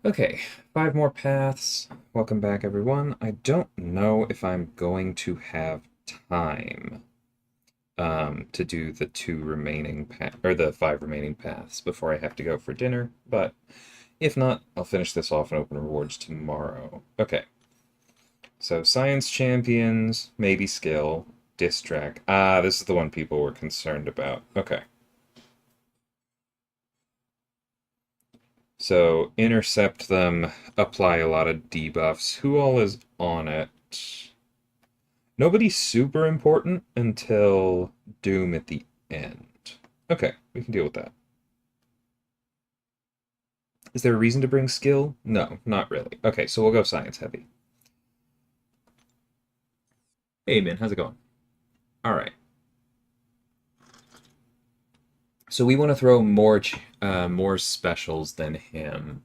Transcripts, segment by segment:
Okay, 5 more paths. Welcome back, everyone. I don't know if I'm going to have time to do the 5 remaining paths before I have to go for dinner, but if not, I'll finish this off and open rewards tomorrow. Okay, so science champions, maybe skill, distract. Ah, this is the one people were concerned about. Okay. So intercept them, apply a lot of debuffs. Who all is on it? Nobody's super important until Doom at the end. Okay, we can deal with that. Is there a reason to bring skill? No, not really. Okay, so we'll go science heavy. Hey, man, how's it going? All right. So we want to throw more specials than him.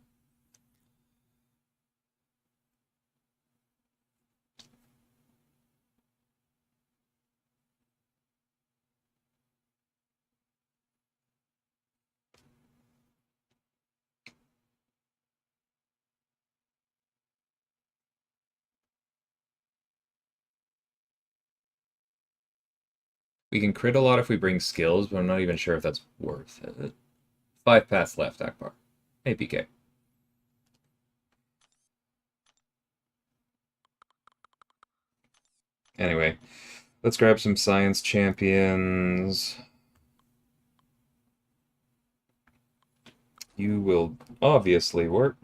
We can crit a lot if we bring skills, but I'm not even sure if that's worth it. 5 paths left, Akbar. Hey, PK. Anyway, let's grab some science champions. You will obviously work.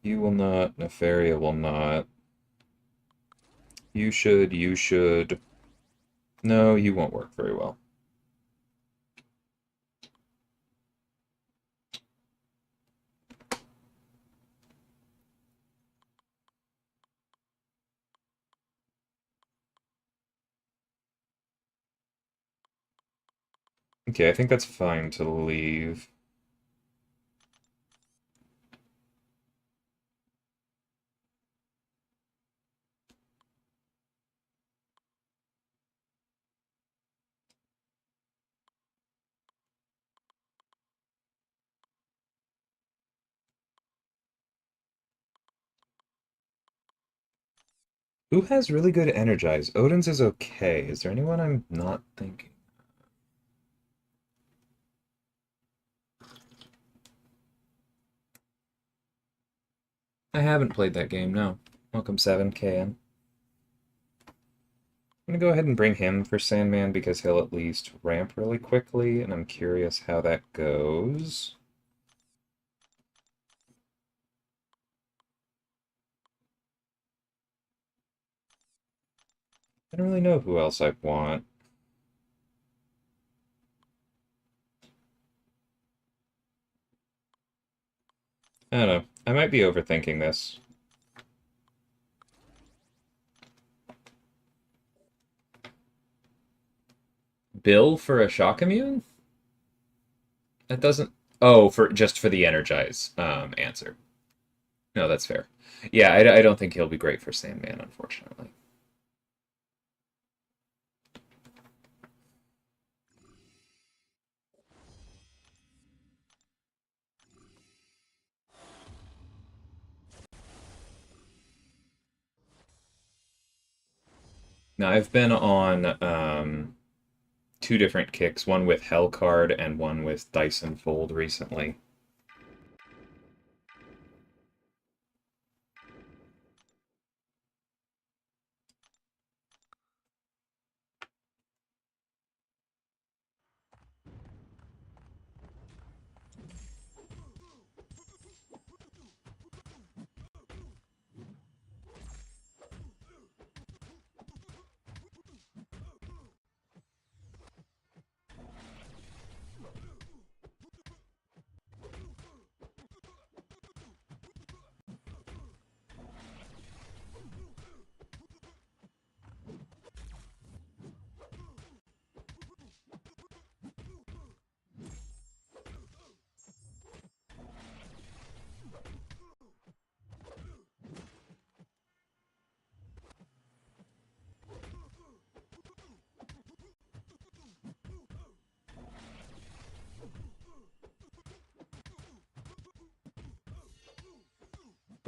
You will not. Nefaria will not. You should. You should. No, you won't work very well. Okay, I think that's fine to leave. Who has really good energize? Odin's is okay. Is there anyone I'm not thinking? I haven't played that game, no. Welcome 7KN. I'm gonna go ahead and bring him for Sandman because he'll at least ramp really quickly, and I'm curious how that goes. I don't really know who else I want. I don't know. I might be overthinking this. Bill for a shock immune? That doesn't. Oh, for just for the energize answer. No, that's fair. Yeah, I don't think he'll be great for Sandman, unfortunately. Now, I've been on 2 different kicks, one with Hellcard and one with Dyson Fold recently.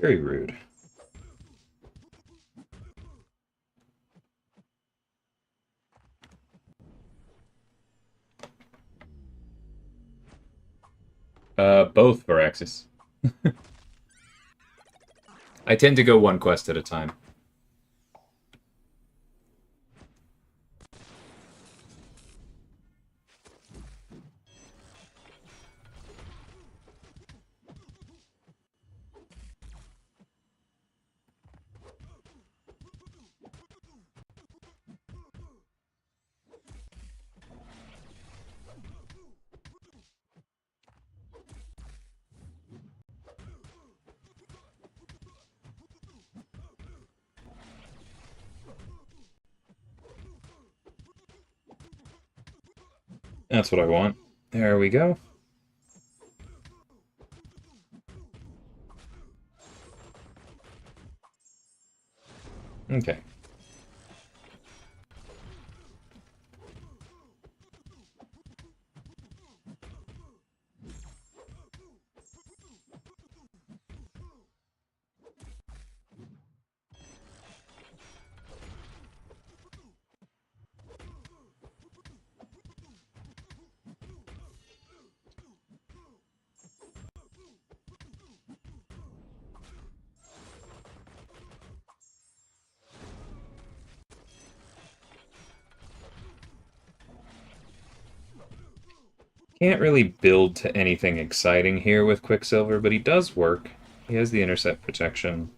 Very rude. Both Varaxis. I tend to go one quest at a time. That's what I want. There we go. Okay. Can't really build to anything exciting here with Quicksilver, but he does work. He has the intercept protection.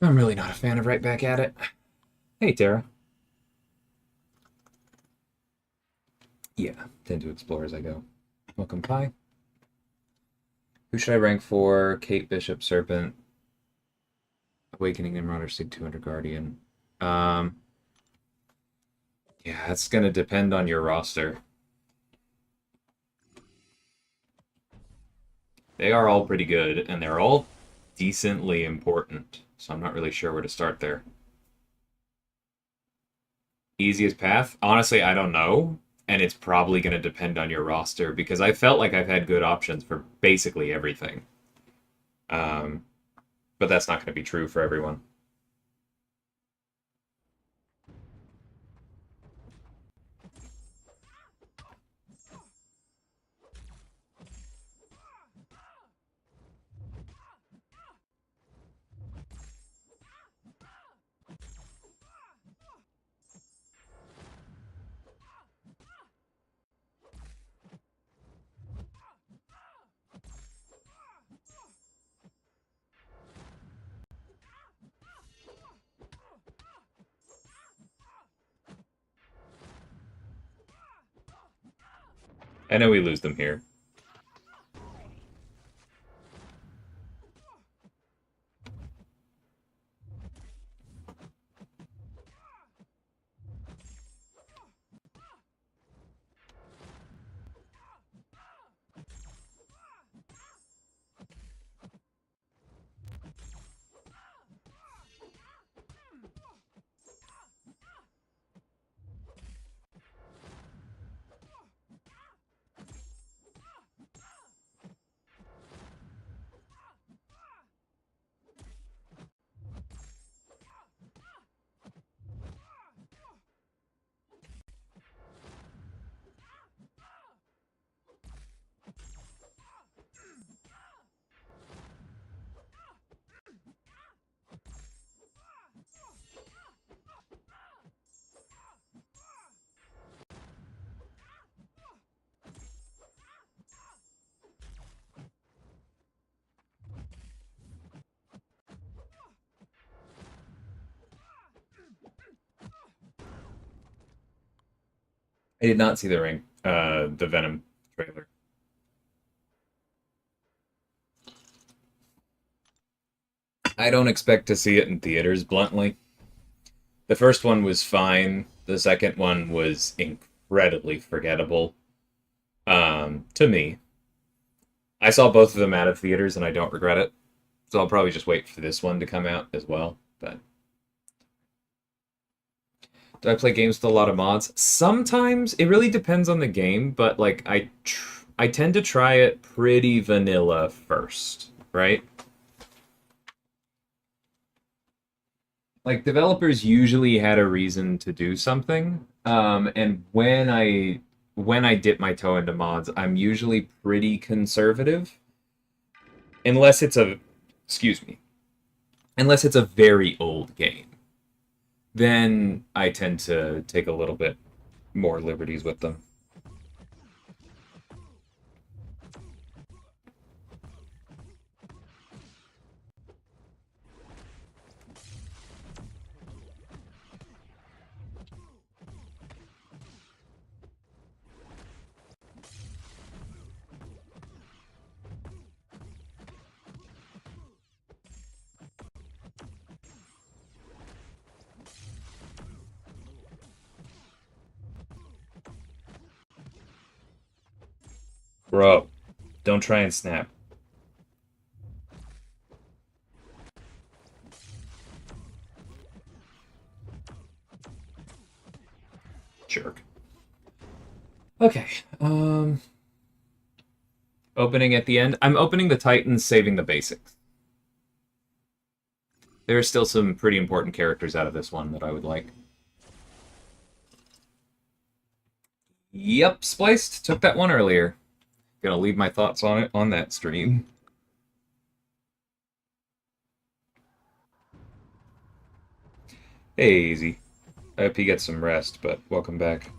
I'm really not a fan of right back at it. Hey, Tara. Yeah, tend to explore as I go. Welcome, Pi. Who should I rank for? Kate, Bishop, Serpent, Awakening, Nimrod, or Sig 200 Guardian? Yeah, that's gonna depend on your roster. They are all pretty good, and they're all decently important, so I'm not really sure where to start there. Easiest path? Honestly, I don't know, and it's probably going to depend on your roster, because I felt like I've had good options for basically everything. But that's not going to be true for everyone. I know we lose them here. I did not see the Venom trailer. I don't expect to see it in theaters, bluntly. The first one was fine. The second one was incredibly forgettable. To me. I saw both of them out of theaters, and I don't regret it. So I'll probably just wait for this one to come out as well. But do I play games with a lot of mods? Sometimes it really depends on the game, but like I tend to try it pretty vanilla first, right? Like developers usually had a reason to do something, and when I dip my toe into mods, I'm usually pretty conservative, unless it's a excuse me, unless it's a very old game. Then I tend to take a little bit more liberties with them. Bro, don't try and snap. Jerk. Okay. Opening at the end. I'm opening the Titans, saving the basics. There are still some pretty important characters out of this one that I would like. Yep, spliced. Took that one earlier. Gonna leave my thoughts on it on that stream. Hey, Easy. I hope you get some rest, but welcome back.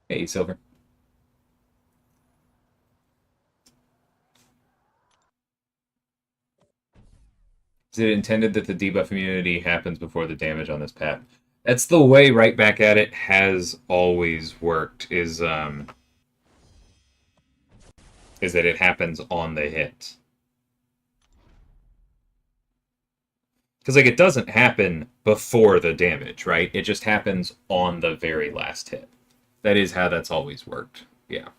Hey, Silver. Is it intended that the debuff immunity happens before the damage on this path? That's the way Right Back at It has always worked, is that it happens on the hit. Because, like, it doesn't happen before the damage, right? It just happens on the very last hit. That is how that's always worked. Yeah.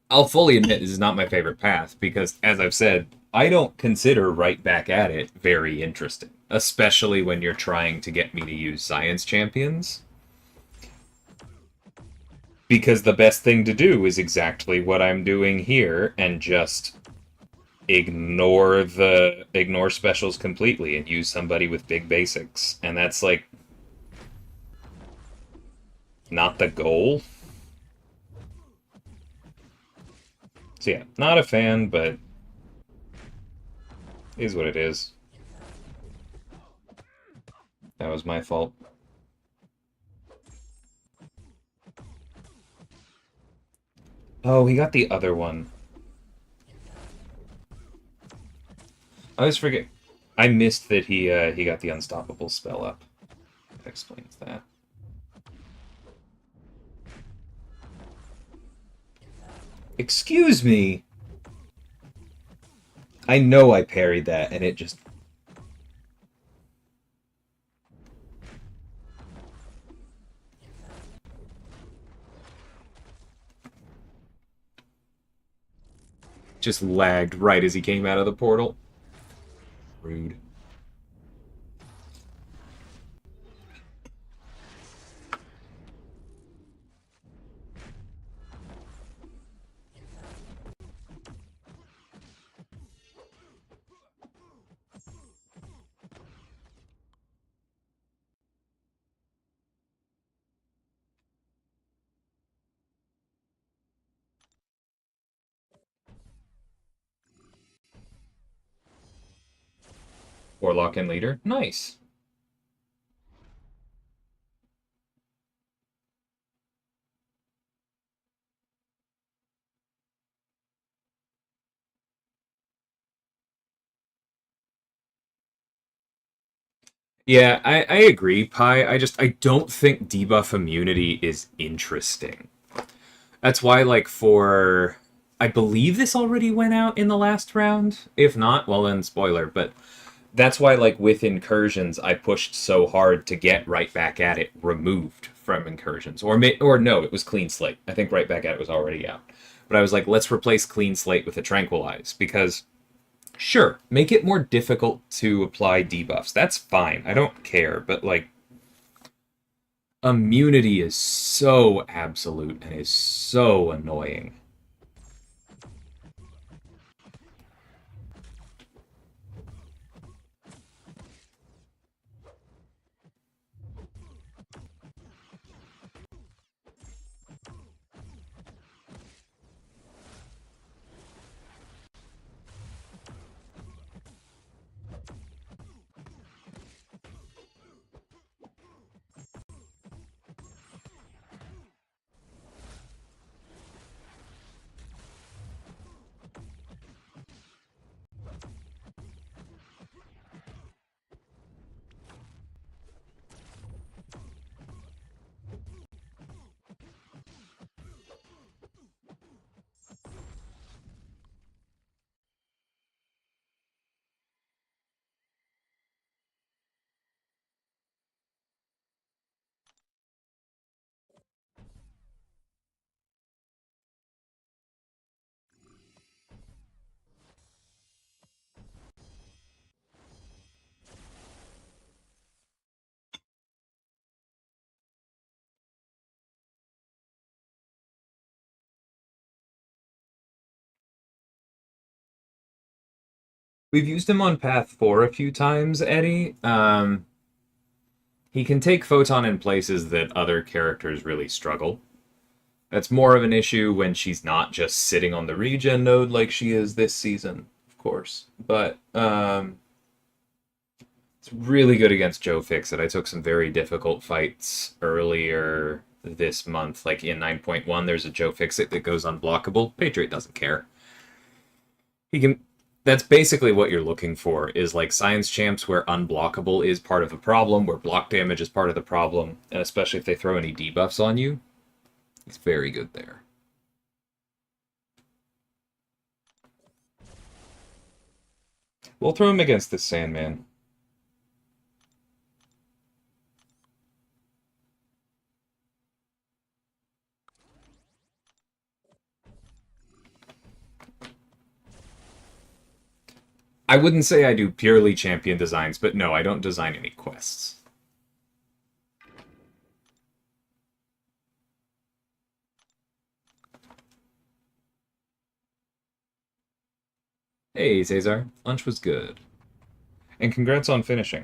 I'll fully admit this is not my favorite path because, as I've said, I don't consider Right Back at It very interesting, especially when you're trying to get me to use Science Champions. Because the best thing to do is exactly what I'm doing here and just ignore specials completely and use somebody with big basics. And that's like not the goal. So yeah, not a fan, but is what it is. That was my fault. Oh, he got the other one. I always forget. I missed that he got the unstoppable spell up. That explains that. Excuse me. I know I parried that, and it just lagged right as he came out of the portal. Rude. Warlock and leader. Nice. Yeah, I agree, Pi. I don't think debuff immunity is interesting. That's why, like, for I believe this already went out in the last round. If not, well then spoiler. But that's why, like, with incursions, I pushed so hard to get right back at it removed from incursions, or no, it was clean slate. I think right back at it was already out. But I was like, let's replace clean slate with a tranquilize because sure, make it more difficult to apply debuffs. That's fine. I don't care. But like, immunity is so absolute and is so annoying. We've used him on path 4 a few times, Eddie. He can take Photon in places that other characters really struggle. That's more of an issue when she's not just sitting on the regen node like she is this season, of course. But it's really good against Joe Fixit. I took some very difficult fights earlier this month. Like in 9.1, there's a Joe Fixit that goes unblockable. Patriot doesn't care. He can. That's basically what you're looking for, is like science champs where unblockable is part of the problem, where block damage is part of the problem, and especially if they throw any debuffs on you, he's very good there. We'll throw him against this Sandman. I wouldn't say I do purely champion designs, but no, I don't design any quests. Hey, Cesar. Lunch was good. And congrats on finishing.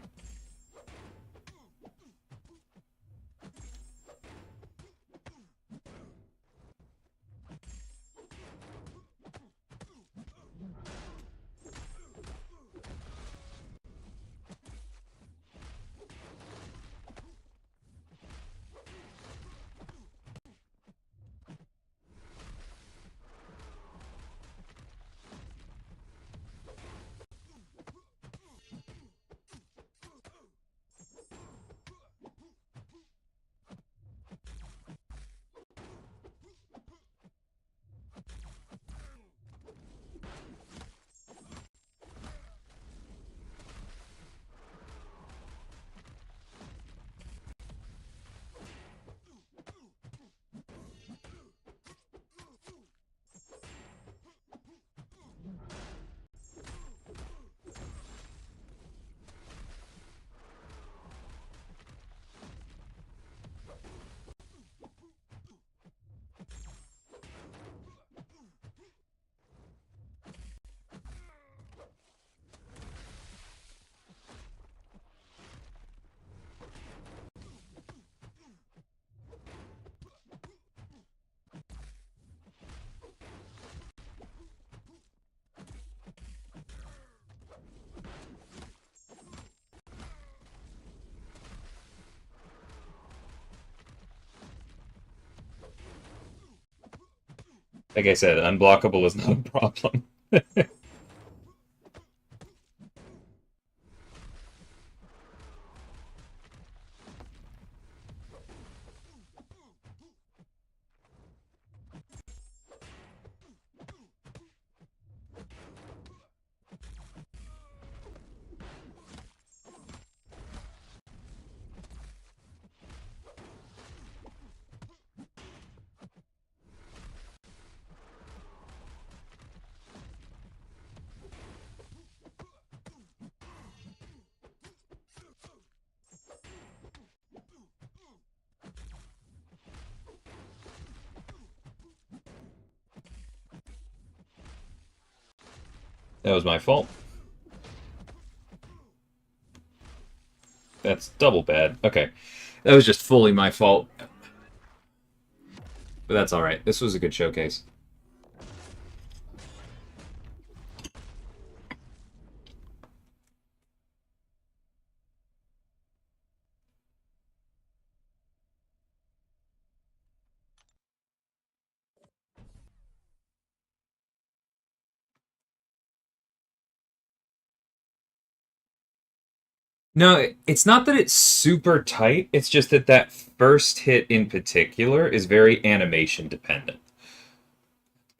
Like I said, unblockable is not a problem. That was my fault. That's double bad. Okay. That was just fully my fault. But that's alright. This was a good showcase. No, it's not that it's super tight. It's just that that first hit in particular is very animation dependent.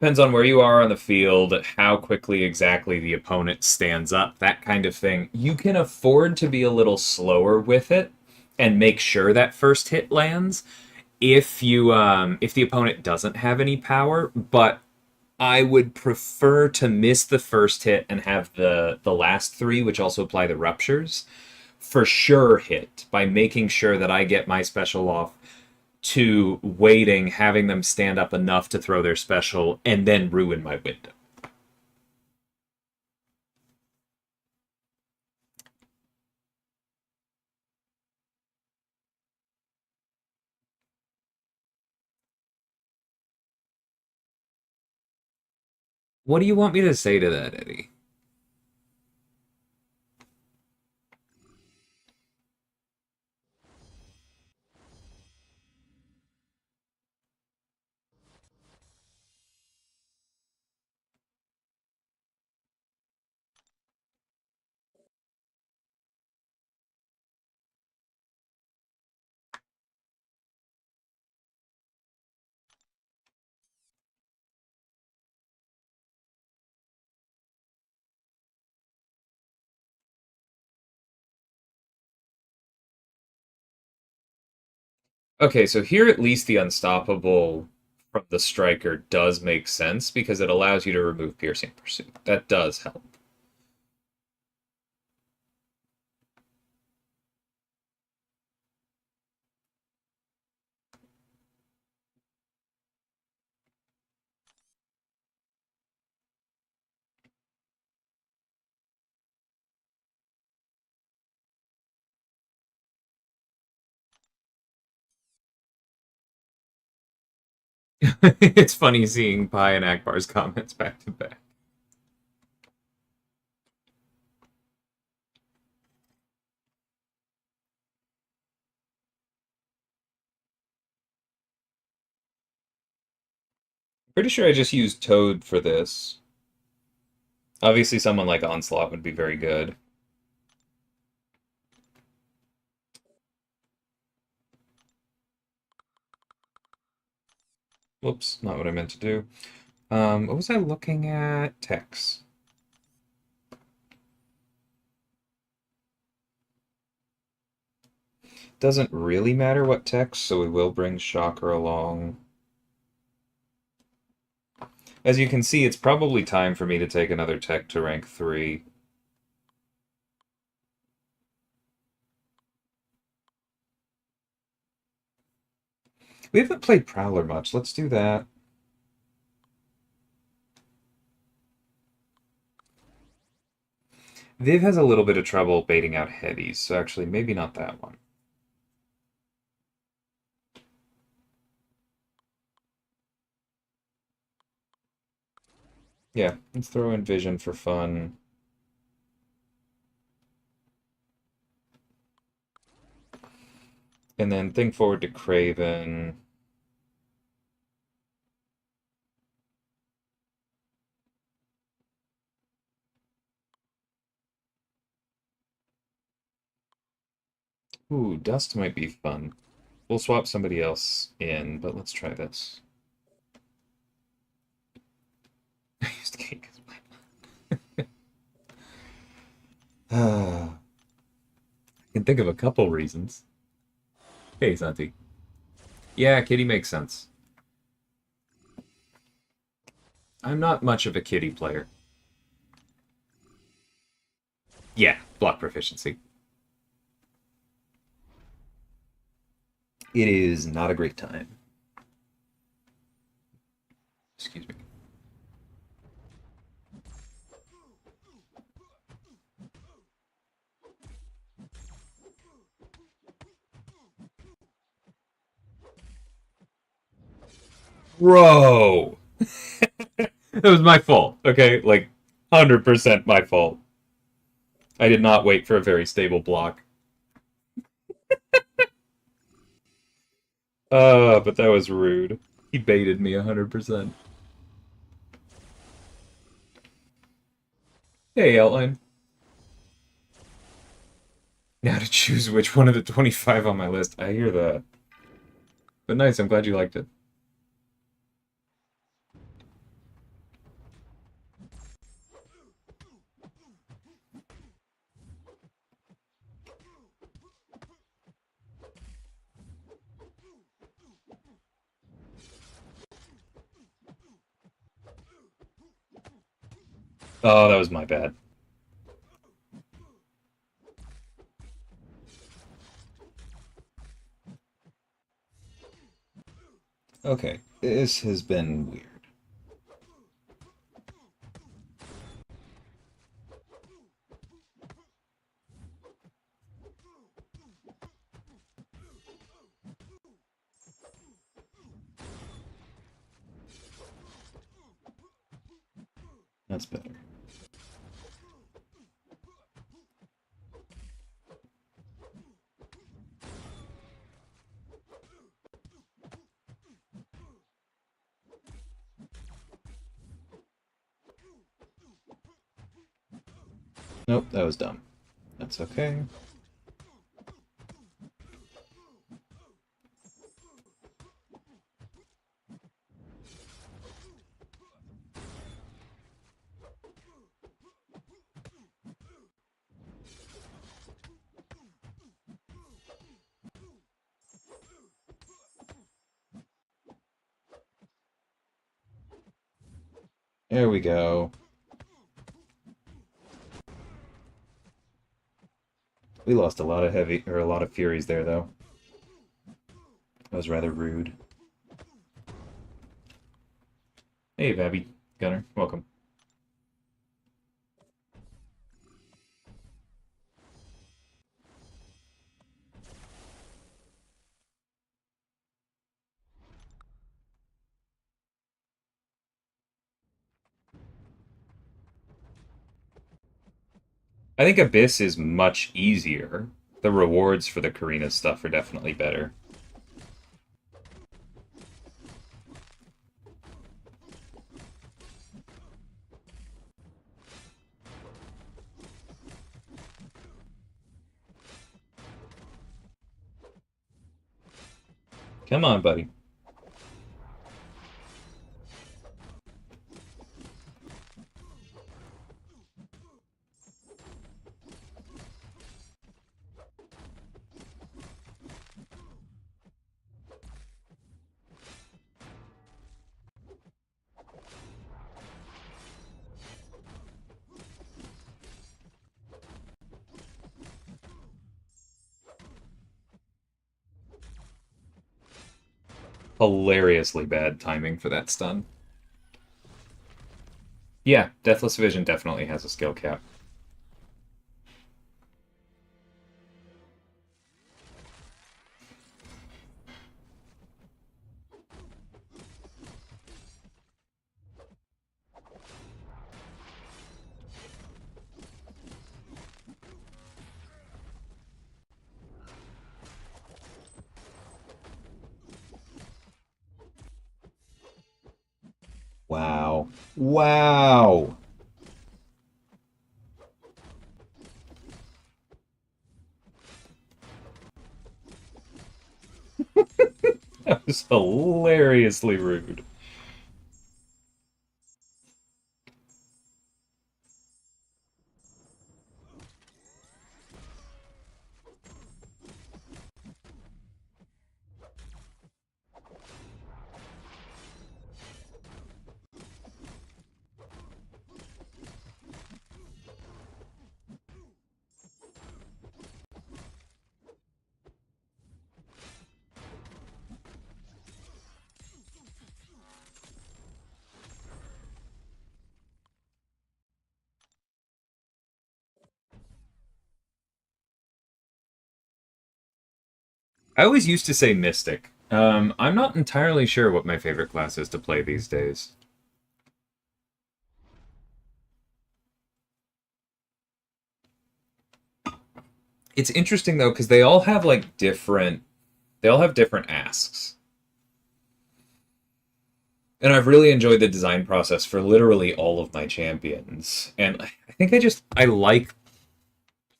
Depends on where you are on the field, how quickly exactly the opponent stands up, that kind of thing. You can afford to be a little slower with it and make sure that first hit lands if the opponent doesn't have any power, but I would prefer to miss the first hit and have the last three, which also apply the ruptures, for sure hit by making sure that I get my special off to waiting, having them stand up enough to throw their special, and then ruin my window. What do you want me to say to that, Eddie? Okay, so here at least the unstoppable from the striker does make sense because it allows you to remove piercing pursuit. That does help. It's funny seeing Pi and Akbar's comments back to back. Pretty sure I just used Toad for this. Obviously, someone like Onslaught would be very good. Whoops, not what I meant to do. What was I looking at? Text. Doesn't really matter what text, so we will bring Shocker along. As you can see, it's probably time for me to take another tech to rank 3. We haven't played Prowler much. Let's do that. Viv has a little bit of trouble baiting out heavies, so actually maybe not that one. Yeah, let's throw in Vision for fun. And then think forward to Craven. Ooh, Dust might be fun. We'll swap somebody else in, but let's try this. I used Cake as my... I can think of a couple reasons. Hey, Santi. Yeah, Kitty makes sense. I'm not much of a Kitty player. Yeah, block proficiency. It is not a great time. Excuse me. Bro! It was my fault, okay? Like, 100% my fault. I did not wait for a very stable block. But that was rude. He baited me 100%. Hey, Outline. Now to choose which one of the 25 on my list. I hear that. But nice, I'm glad you liked it. Oh, that was my bad. Okay, this has been weird. That's better. Nope, that was dumb. That's okay. There we go. We lost a lot of heavy, or a lot of Furies there, though. That was rather rude. Hey, Babby. Gunner, welcome. I think Abyss is much easier. The rewards for the Karina stuff are definitely better. Come on, buddy. Hilariously bad timing for that stun. Yeah, Deathless Vision definitely has a skill cap. Wow. Wow! That was hilariously rude. I always used to say Mystic. I'm not entirely sure what my favorite class is to play these days. It's interesting though, because they all have like they all have different asks. And I've really enjoyed the design process for literally all of my champions. And I think I like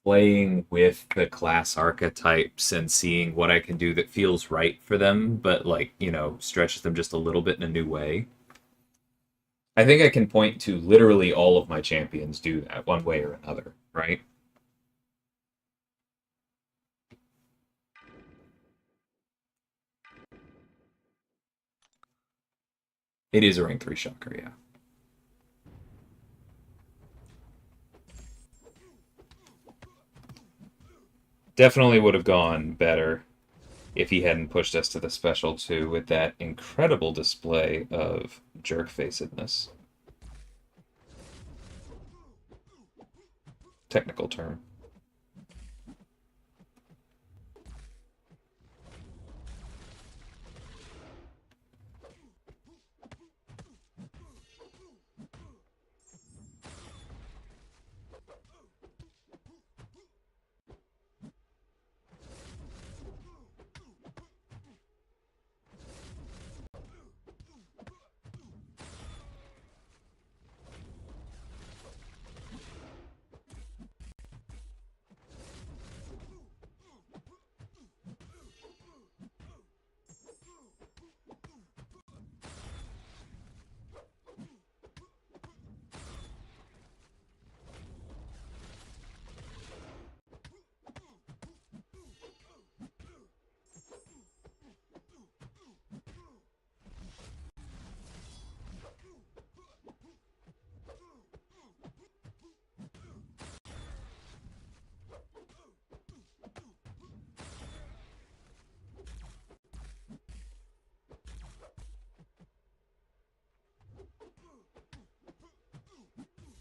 playing with the class archetypes and seeing what I can do that feels right for them, but like, stretches them just a little bit in a new way. I think I can point to literally all of my champions do that one way or another, right? It is a rank 3 shocker, yeah. Definitely would have gone better if he hadn't pushed us to the special 2 with that incredible display of jerk-facedness. Technical term.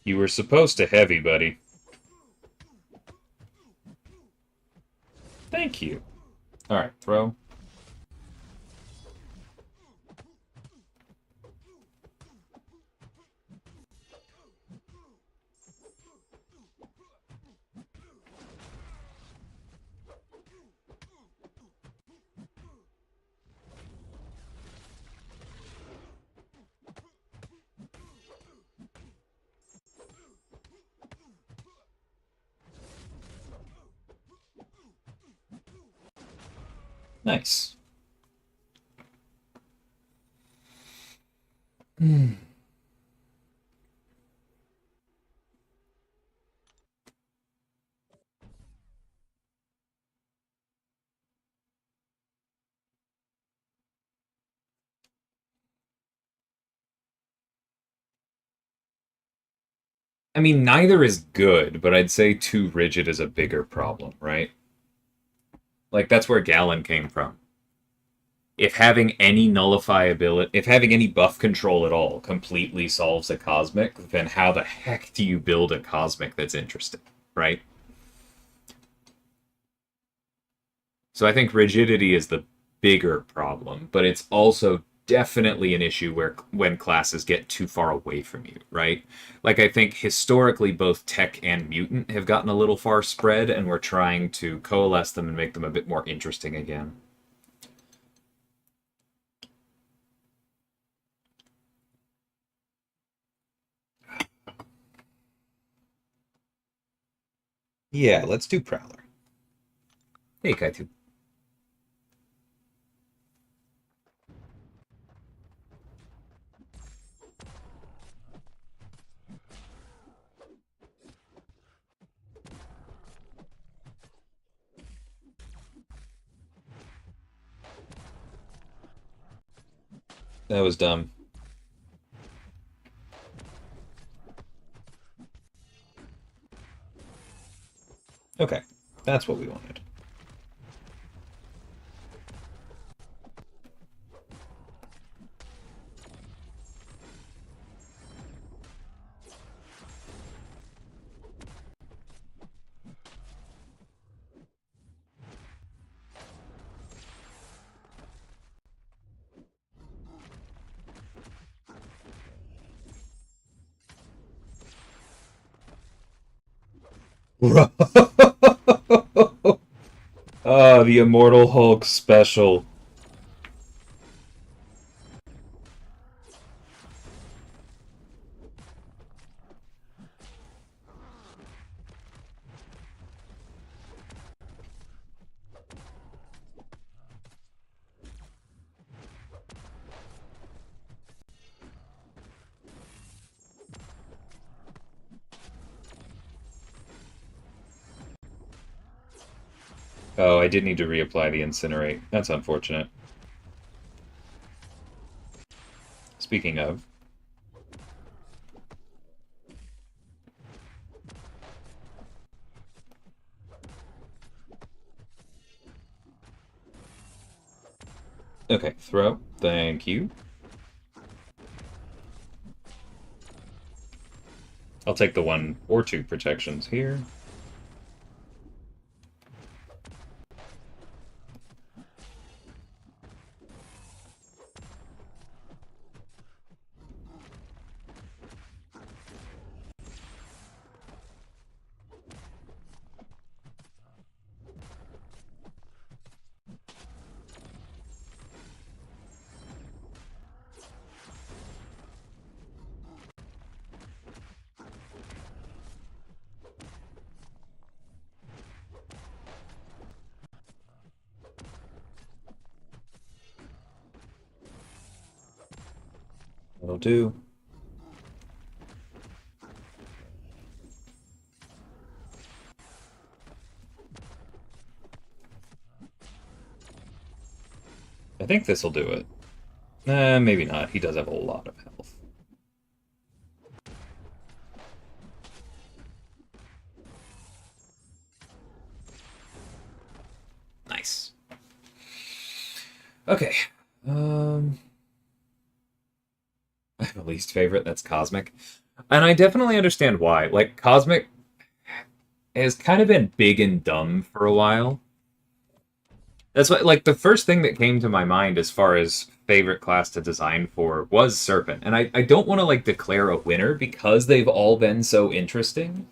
You were supposed to heavy, buddy. Thank you. Alright, throw. Nice. I mean, neither is good, but I'd say too rigid is a bigger problem, right? Like, that's where Gallon came from. If having any nullifiability, if having any buff control at all completely solves a cosmic, then how the heck do you build a cosmic that's interesting, right? So I think rigidity is the bigger problem, but it's also definitely an issue where when classes get too far away from you, right? Like I think historically both tech and mutant have gotten a little far spread and we're trying to coalesce them and make them a bit more interesting again. Yeah, let's do Prowler. Hey, Kaitu. That was dumb. Okay, that's what we wanted. Oh, the Immortal Hulk special. Oh, I did need to reapply the Incinerate. That's unfortunate. Speaking of, okay, throw. Thank you. I'll take the 1 or 2 protections here. That'll do. I think this'll do it. Maybe not. He does have a lot of health. Nice. Okay. I have a least favorite. That's Cosmic. And I definitely understand why. Like, Cosmic has kind of been big and dumb for a while. That's what, like, the first thing that came to my mind as far as favorite class to design for was Serpent. And I don't want to, like, declare a winner because they've all been so interesting.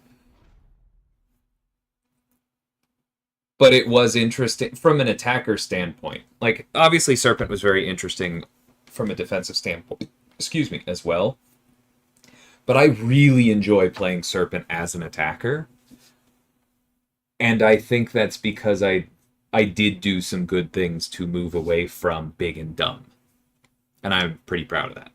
But it was interesting from an attacker standpoint. Like, obviously, Serpent was very interesting from a defensive standpoint, excuse me, as well. But I really enjoy playing Serpent as an attacker. And I think that's because I did do some good things to move away from big and dumb. And I'm pretty proud of that.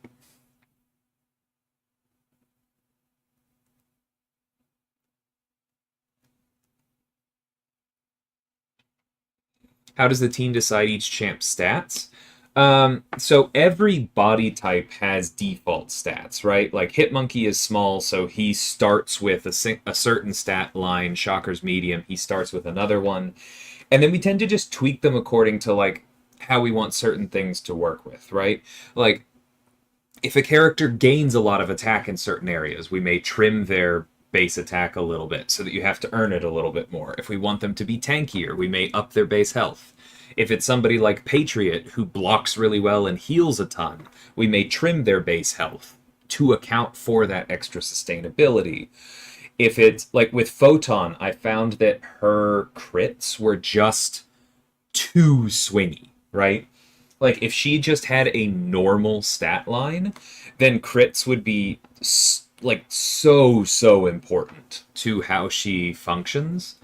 How does the team decide each champ's stats? So every body type has default stats, right? Like Hitmonkey is small, so he starts with a certain stat line. Shocker's medium, he starts with another one. And then we tend to just tweak them according to like how we want certain things to work with, right? Like if a character gains a lot of attack in certain areas, we may trim their base attack a little bit so that you have to earn it a little bit more. If we want them to be tankier, we may up their base health. If it's somebody like Patriot who blocks really well and heals a ton, we may trim their base health to account for that extra sustainability. If it's like with Photon, I found that her crits were just too swingy, right? Like if she just had a normal stat line, then crits would be like so important to how she functions.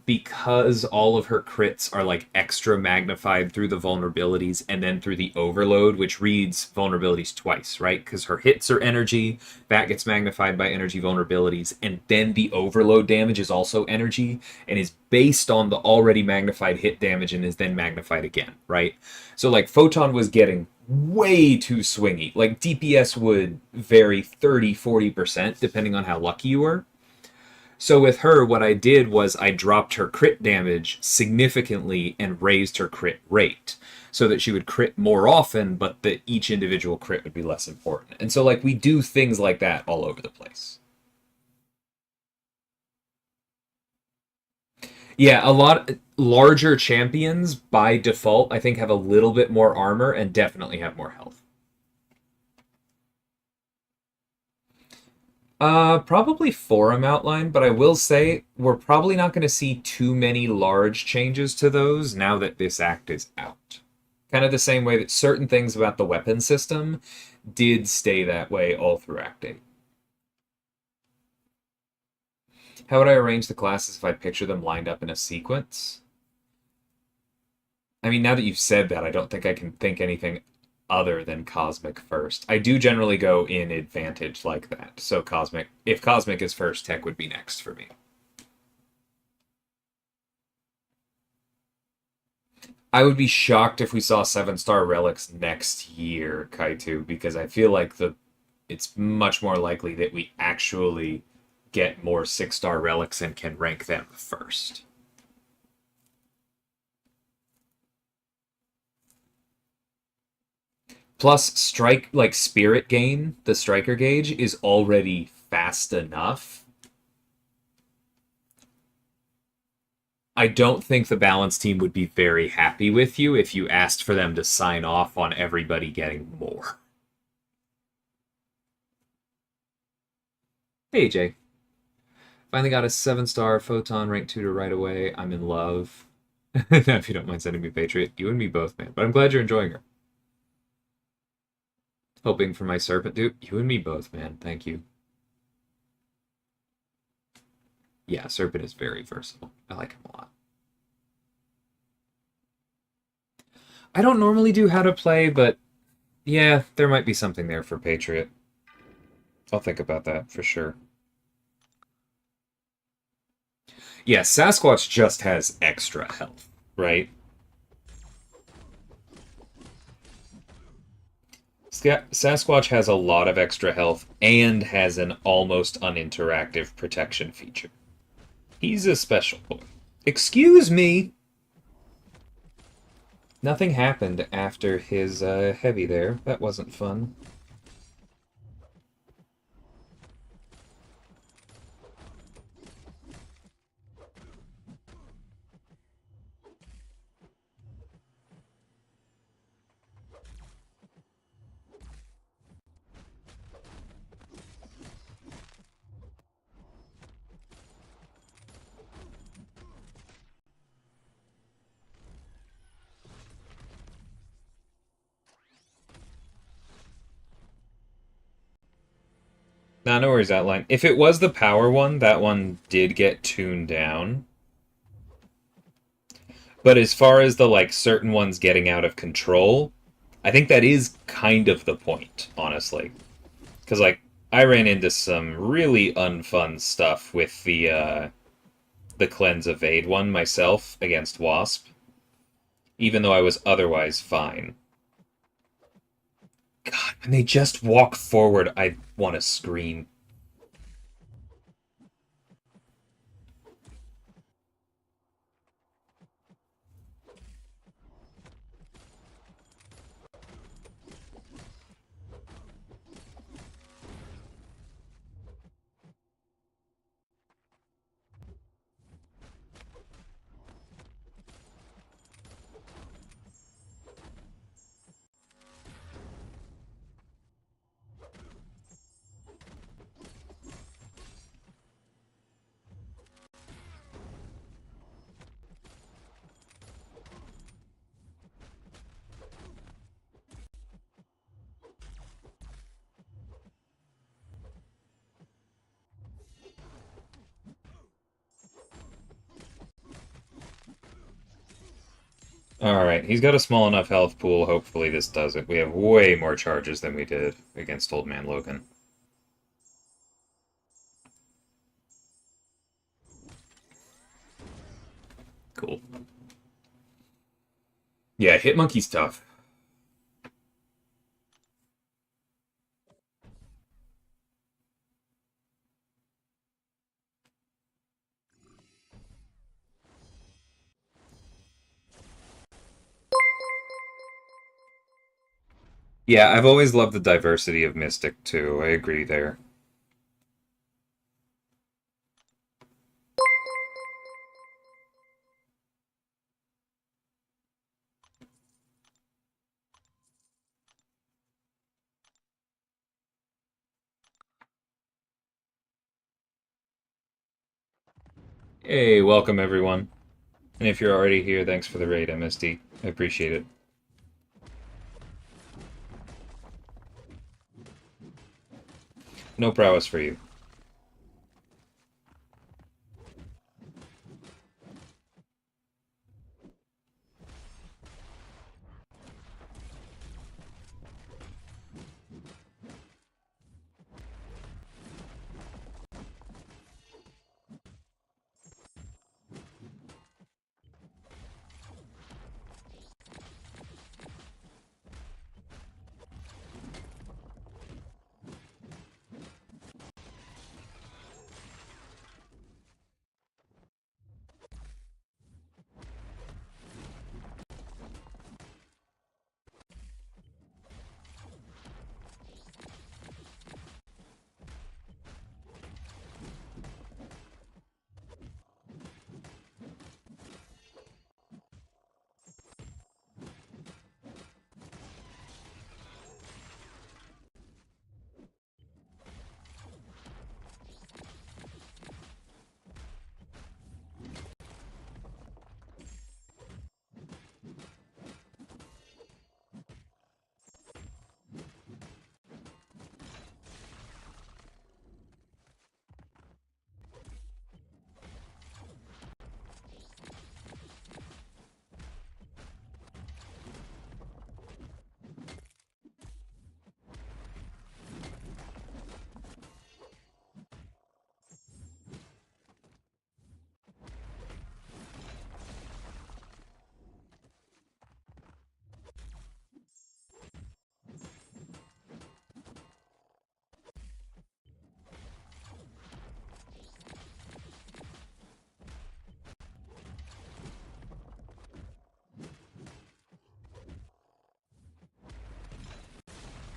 Because all of her crits are like extra magnified through the vulnerabilities and then through the overload, which reads vulnerabilities twice, right? Because her hits are energy, that gets magnified by energy vulnerabilities, and then the overload damage is also energy and is based on the already magnified hit damage and is then magnified again, right? So like Photon was getting way too swingy. Like DPS would vary 30-40% depending on how lucky you were. So with her, what I did was I dropped her crit damage significantly and raised her crit rate so that she would crit more often, but that each individual crit would be less important. And so like we do things like that all over the place. Yeah, a lot larger champions by default I think have a little bit more armor and definitely have more health. Probably forum outline, but I will say we're probably not going to see too many large changes to those now that this act is out. Kind of the same way that certain things about the weapon system did stay that way all through Act 8. How would I arrange the classes if I picture them lined up in a sequence? I mean, now that you've said that, I don't think I can think anything other than Cosmic first. I do generally go in advantage like that. So Cosmic, if Cosmic is first, Tech would be next for me. I would be shocked if we saw 7-star relics next year, Kaitu, because I feel like it's much more likely that we actually get more 6-star relics and can rank them first. Plus, strike like spirit gain, the striker gauge is already fast enough. I don't think the balance team would be very happy with you if you asked for them to sign off on everybody getting more. Hey, Jay. Finally got a 7-star photon rank 2 to right away. I'm in love. If you don't mind sending me Patriot, you and me both, man. But I'm glad you're enjoying her. Hoping for my serpent, dude. You and me both, man. Thank you. Yeah, serpent is very versatile. I like him a lot. I don't normally do how to play, but yeah, there might be something there for Patriot. I'll think about that for sure. Yeah, Sasquatch just has extra health, right? Sasquatch has a lot of extra health and has an almost uninteractive protection feature. He's a special boy. Excuse me! Nothing happened after his heavy there. That wasn't fun. Nah, no worries, Outline. If it was the power one, that one did get tuned down. But as far as the, like, certain ones getting out of control, I think that is kind of the point, honestly. Because, like, I ran into some really unfun stuff with the Cleanse Evade one myself against Wasp, even though I was otherwise fine. God, when they just walk forward, I want to scream. Alright, he's got a small enough health pool. Hopefully this does it. We have way more charges than we did against Old Man Logan. Cool. Yeah, Hitmonkey's tough. Yeah, I've always loved the diversity of Mystic, too. I agree there. Hey, welcome everyone. And if you're already here, thanks for the raid, MSD. I appreciate it. No prowess for you.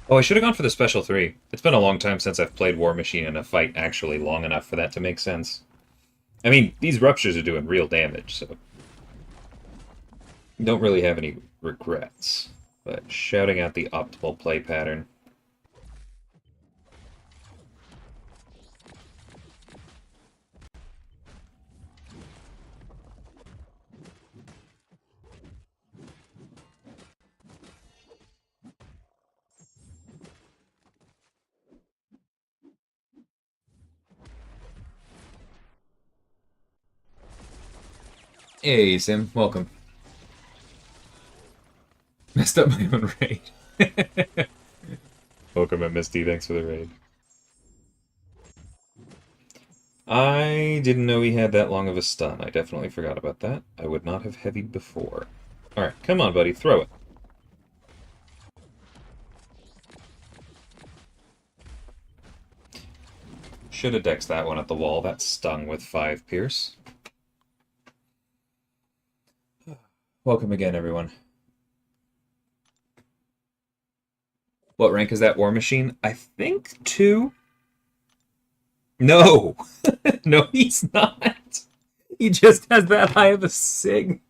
Oh, I should have gone for the special 3. It's been a long time since I've played War Machine in a fight actually long enough for that to make sense. I mean, these ruptures are doing real damage, so don't really have any regrets. But shouting out the optimal play pattern. Hey, Sim, welcome. Messed up my own raid. Welcome, MSD, thanks for the raid. I didn't know he had that long of a stun. I definitely forgot about that. I would not have heavied before. Alright, come on, buddy, throw it. Should have dexed that one at the wall. That stung with 5 pierce. Welcome again, everyone. What rank is that War Machine? I think 2? No! No, he's not! He just has that high of a sig.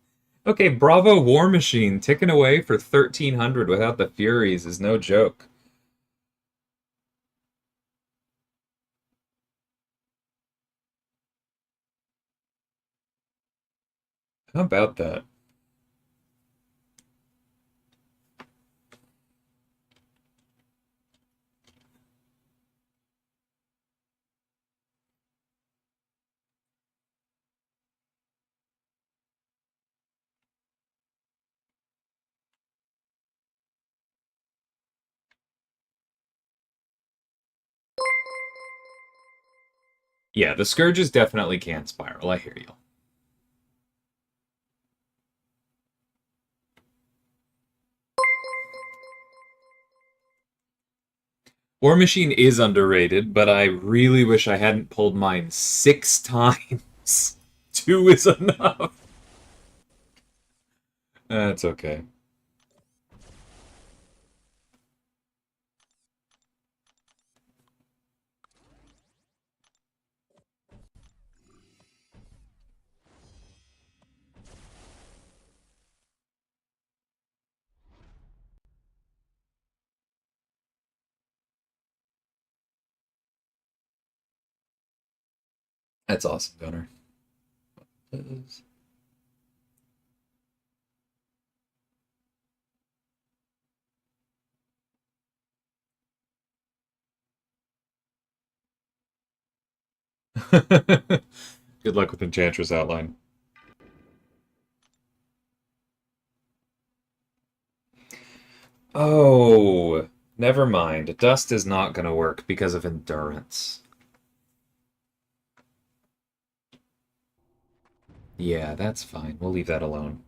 Okay, bravo War Machine. Ticking away for 1300 without the Furies is no joke. How about that? Yeah, the Scourges definitely can spiral. I hear you. War Machine is underrated, but I really wish I hadn't pulled mine 6 times. 2 is enough. That's okay. That's awesome, Gunner. is. Good luck with Enchantress Outline. Oh, never mind. Dust is not going to work because of Endurance. Yeah, that's fine. We'll leave that alone.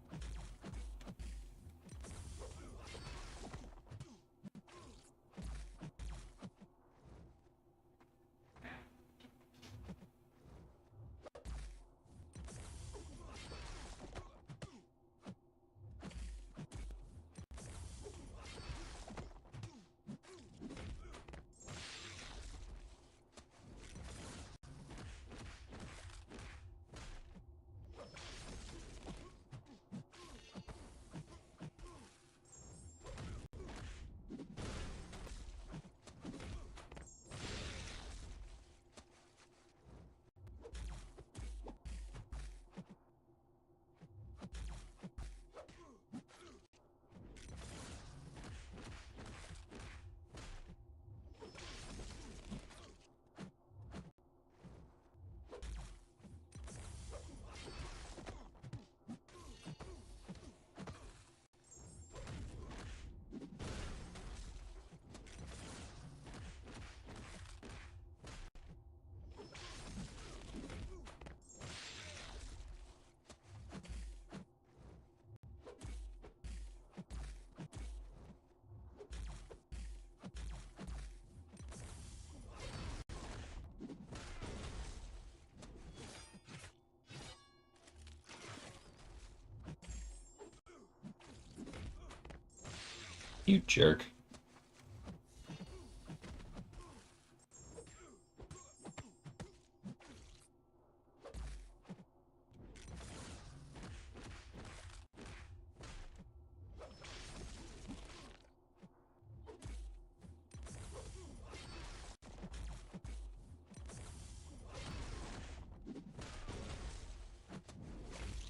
You jerk.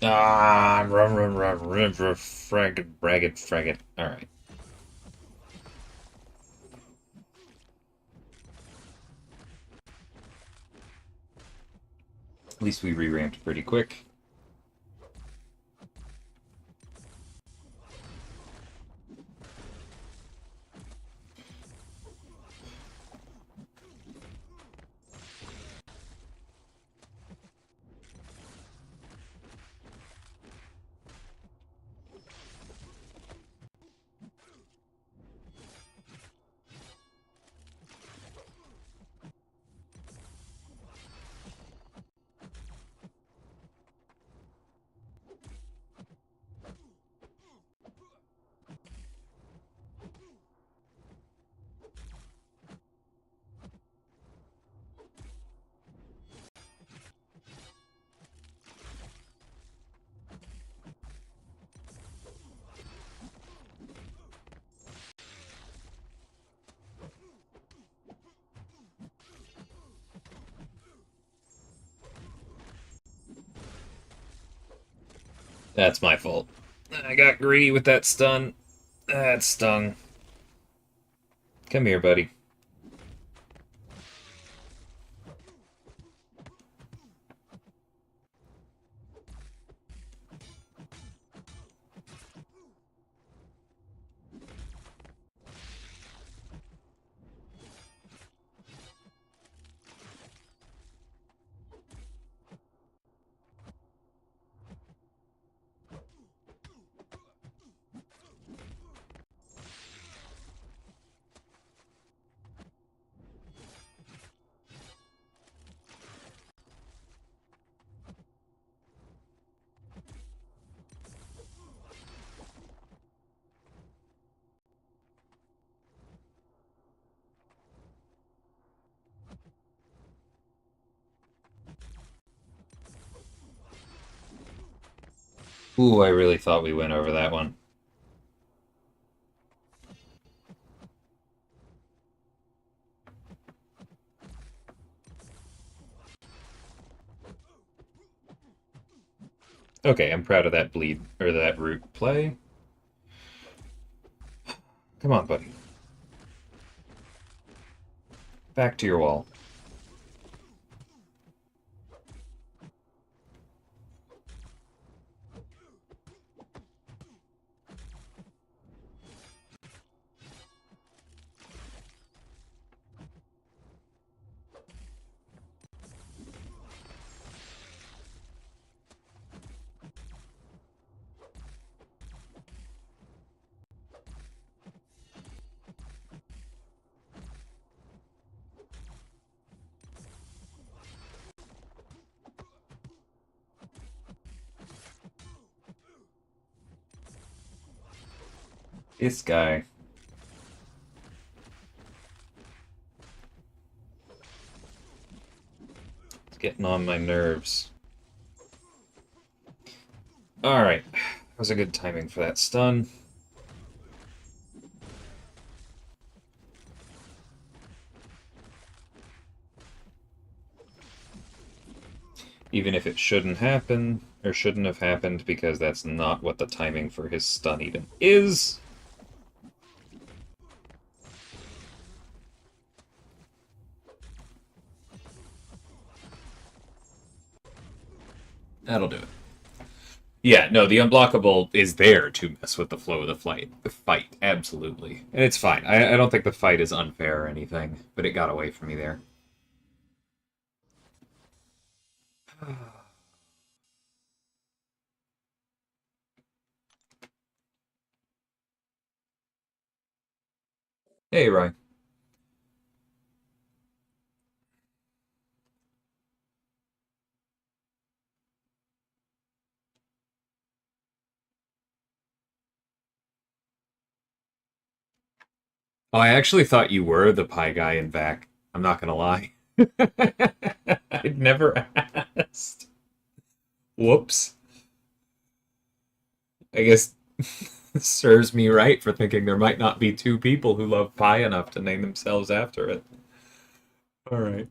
Ah, fraggot, braggett, fraggot. Alright. At least we re-ramped pretty quick. That's my fault. I got greedy with that stun. That stung. Come here, buddy. Ooh, I really thought we went over that one. Okay, I'm proud of that bleed, or that root play. Come on, buddy. Back to your wall. This guy. It's getting on my nerves. Alright. That was a good timing for that stun. Even if it shouldn't happen, or shouldn't have happened, because that's not what the timing for his stun even is. That'll do it. Yeah, no, the unblockable is there to mess with the flow of the fight, absolutely. And it's fine. I don't think the fight is unfair or anything, but it got away from me there. Hey, Ryan. Oh, I actually thought you were the pie guy in back. I'm not gonna lie. I'd never asked. Whoops. I guess this serves me right for thinking there might not be two people who love pie enough to name themselves after it. All right.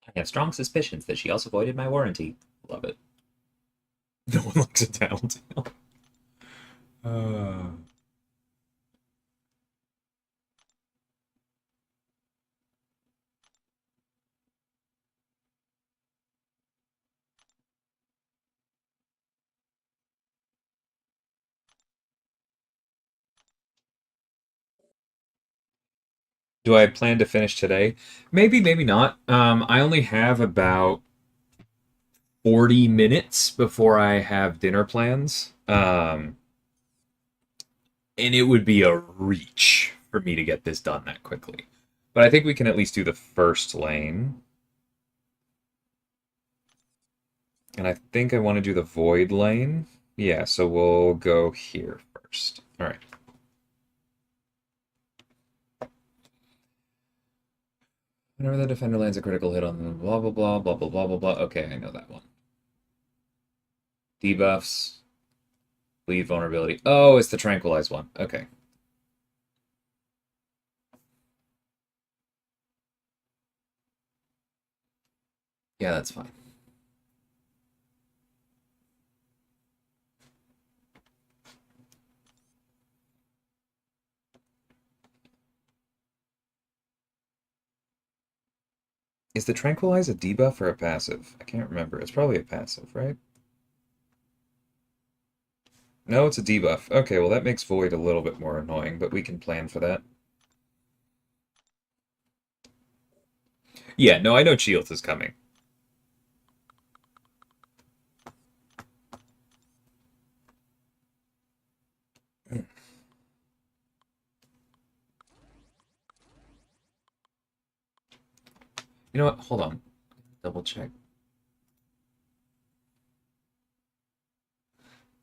I have strong suspicions that she also voided my warranty. Love it. No one likes a tattletale. Uh, do I plan to finish today? Maybe, maybe not. I only have about 40 minutes before I have dinner plans. And it would be a reach for me to get this done that quickly. But I think we can at least do the first lane. And I think I want to do the void lane. Yeah, so we'll go here first. All right. Whenever the defender lands a critical hit on them, blah, blah, blah, blah, blah, blah, blah, blah. Okay, I know that one. Debuffs. Bleed vulnerability. Oh, it's the tranquilize one. Okay. Yeah, that's fine. Is the tranquilize a debuff or a passive? I can't remember. It's probably a passive, right? No, it's a debuff. Okay, well that makes void a little bit more annoying, but we can plan for that. Yeah, no, I know Shield is coming. You know what? Hold on. Double check.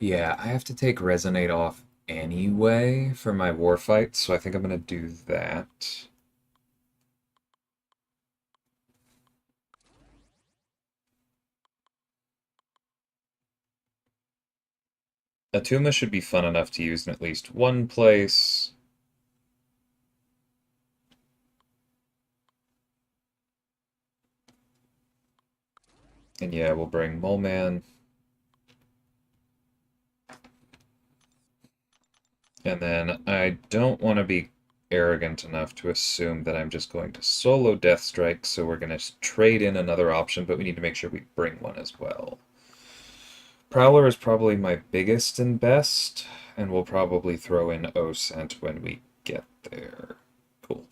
Yeah, I have to take Resonate off anyway for my war fight, so I think I'm gonna do that. Atuma should be fun enough to use in at least one place. And yeah, we'll bring Mole Man. And then I don't want to be arrogant enough to assume that I'm just going to solo Death Strike, so we're going to trade in another option, but we need to make sure we bring one as well. Prowler is probably my biggest and best, and we'll probably throw in Osent when we get there. Cool.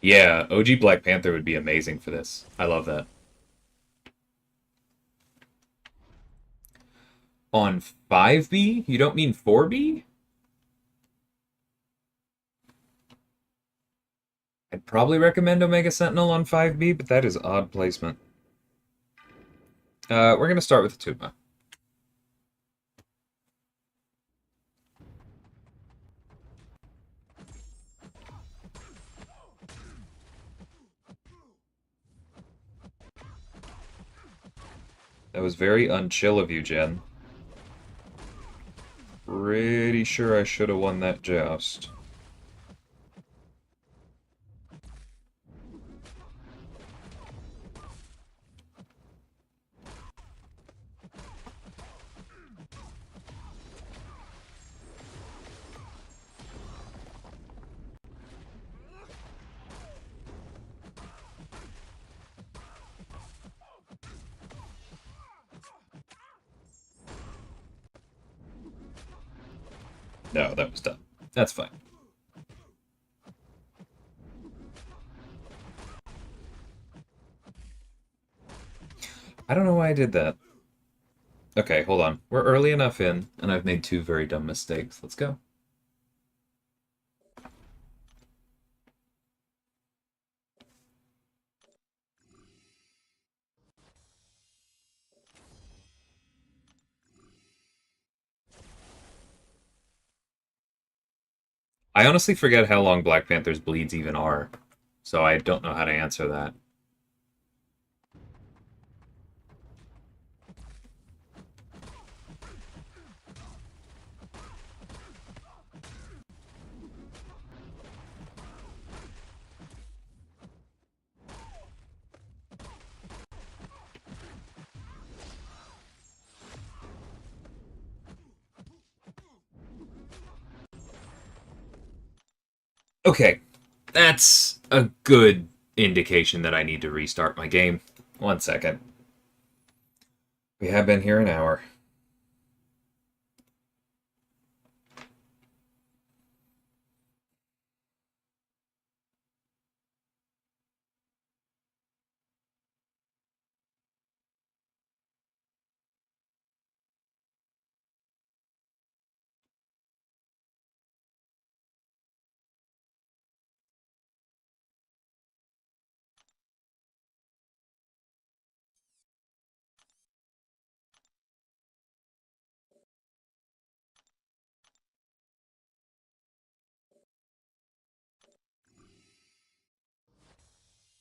Yeah, OG Black Panther would be amazing for this. I love that. On 5B? You don't mean 4B? I'd probably recommend Omega Sentinel on 5B, but that is odd placement. We're going to start with Tuma. That was very unchill of you, Jen. Pretty sure I should have won that joust. No, that was dumb. That's fine. I don't know why I did that. Okay, hold on. We're early enough in, and I've made two very dumb mistakes. Let's go. I honestly forget how long Black Panther's bleeds even are, so I don't know how to answer that. Okay, that's a good indication that I need to restart my game. 1 second. We have been here an hour.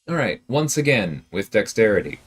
Alright, once again, with dexterity.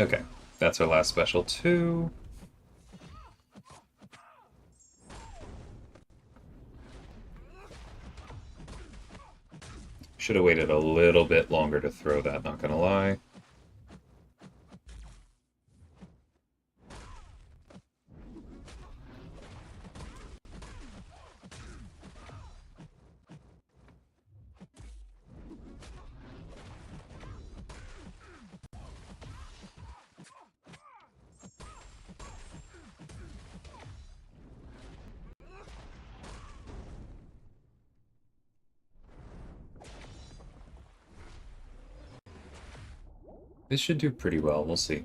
Okay, that's our last special too. Should have waited a little bit longer to throw that, not gonna lie. This should do pretty well, we'll see.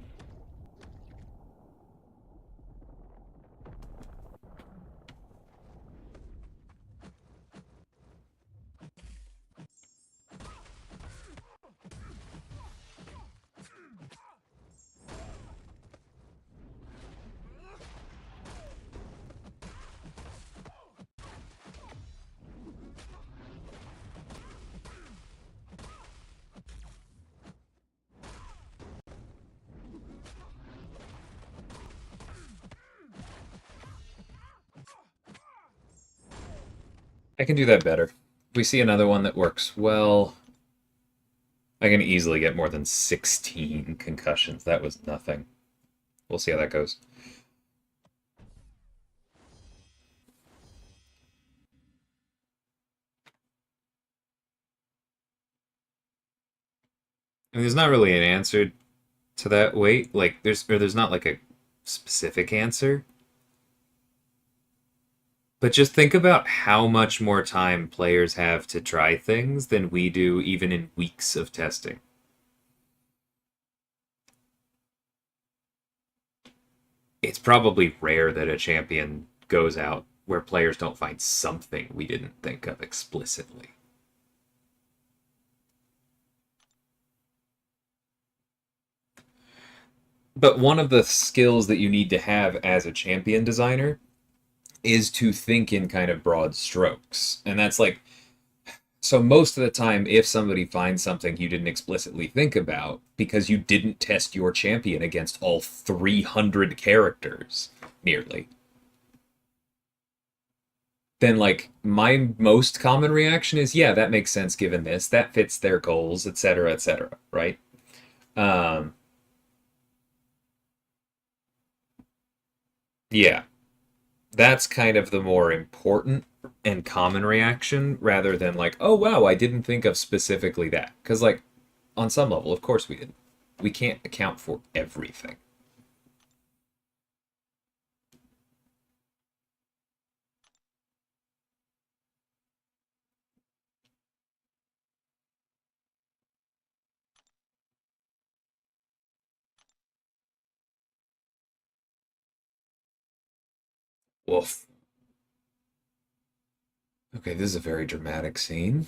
I can do that better. If we see another one that works well, I can easily get more than 16 concussions. That was nothing. We'll see how that goes. I mean, there's not really an answer to that weight. Like, there's not like a specific answer. But just think about how much more time players have to try things than we do even in weeks of testing. It's probably rare that a champion goes out where players don't find something we didn't think of explicitly. But one of the skills that you need to have as a champion designer is to think in kind of broad strokes. And that's like, so most of the time, if somebody finds something you didn't explicitly think about because you didn't test your champion against all 300 characters, nearly, then like my most common reaction is, yeah, that makes sense given this, that fits their goals, etc., right? Um, yeah, that's kind of the more important and common reaction rather than like, oh wow, I didn't think of specifically that. Because like on some level, of course we didn't. We can't account for everything. Woof. Okay, this is a very dramatic scene.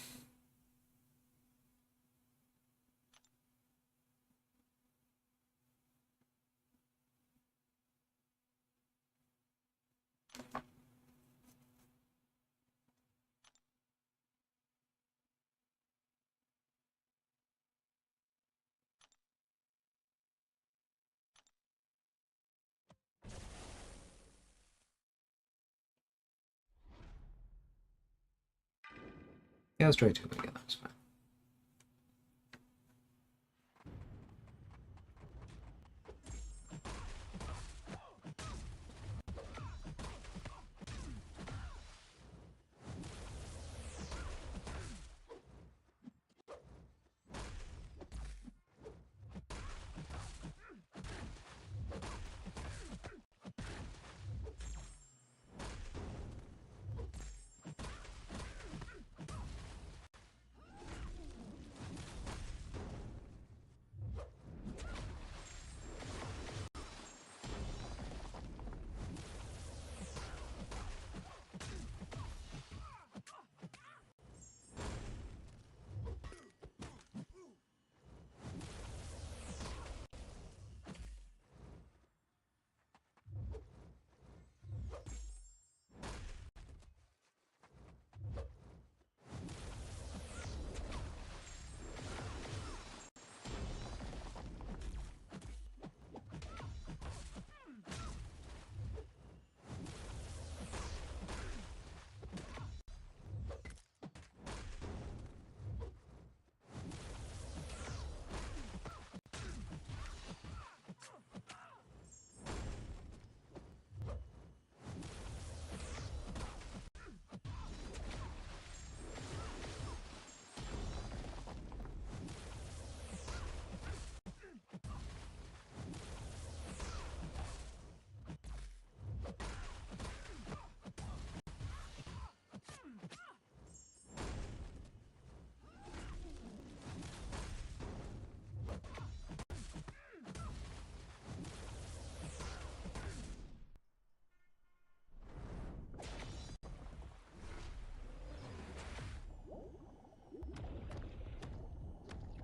Yeah, let's try two again. That's fine.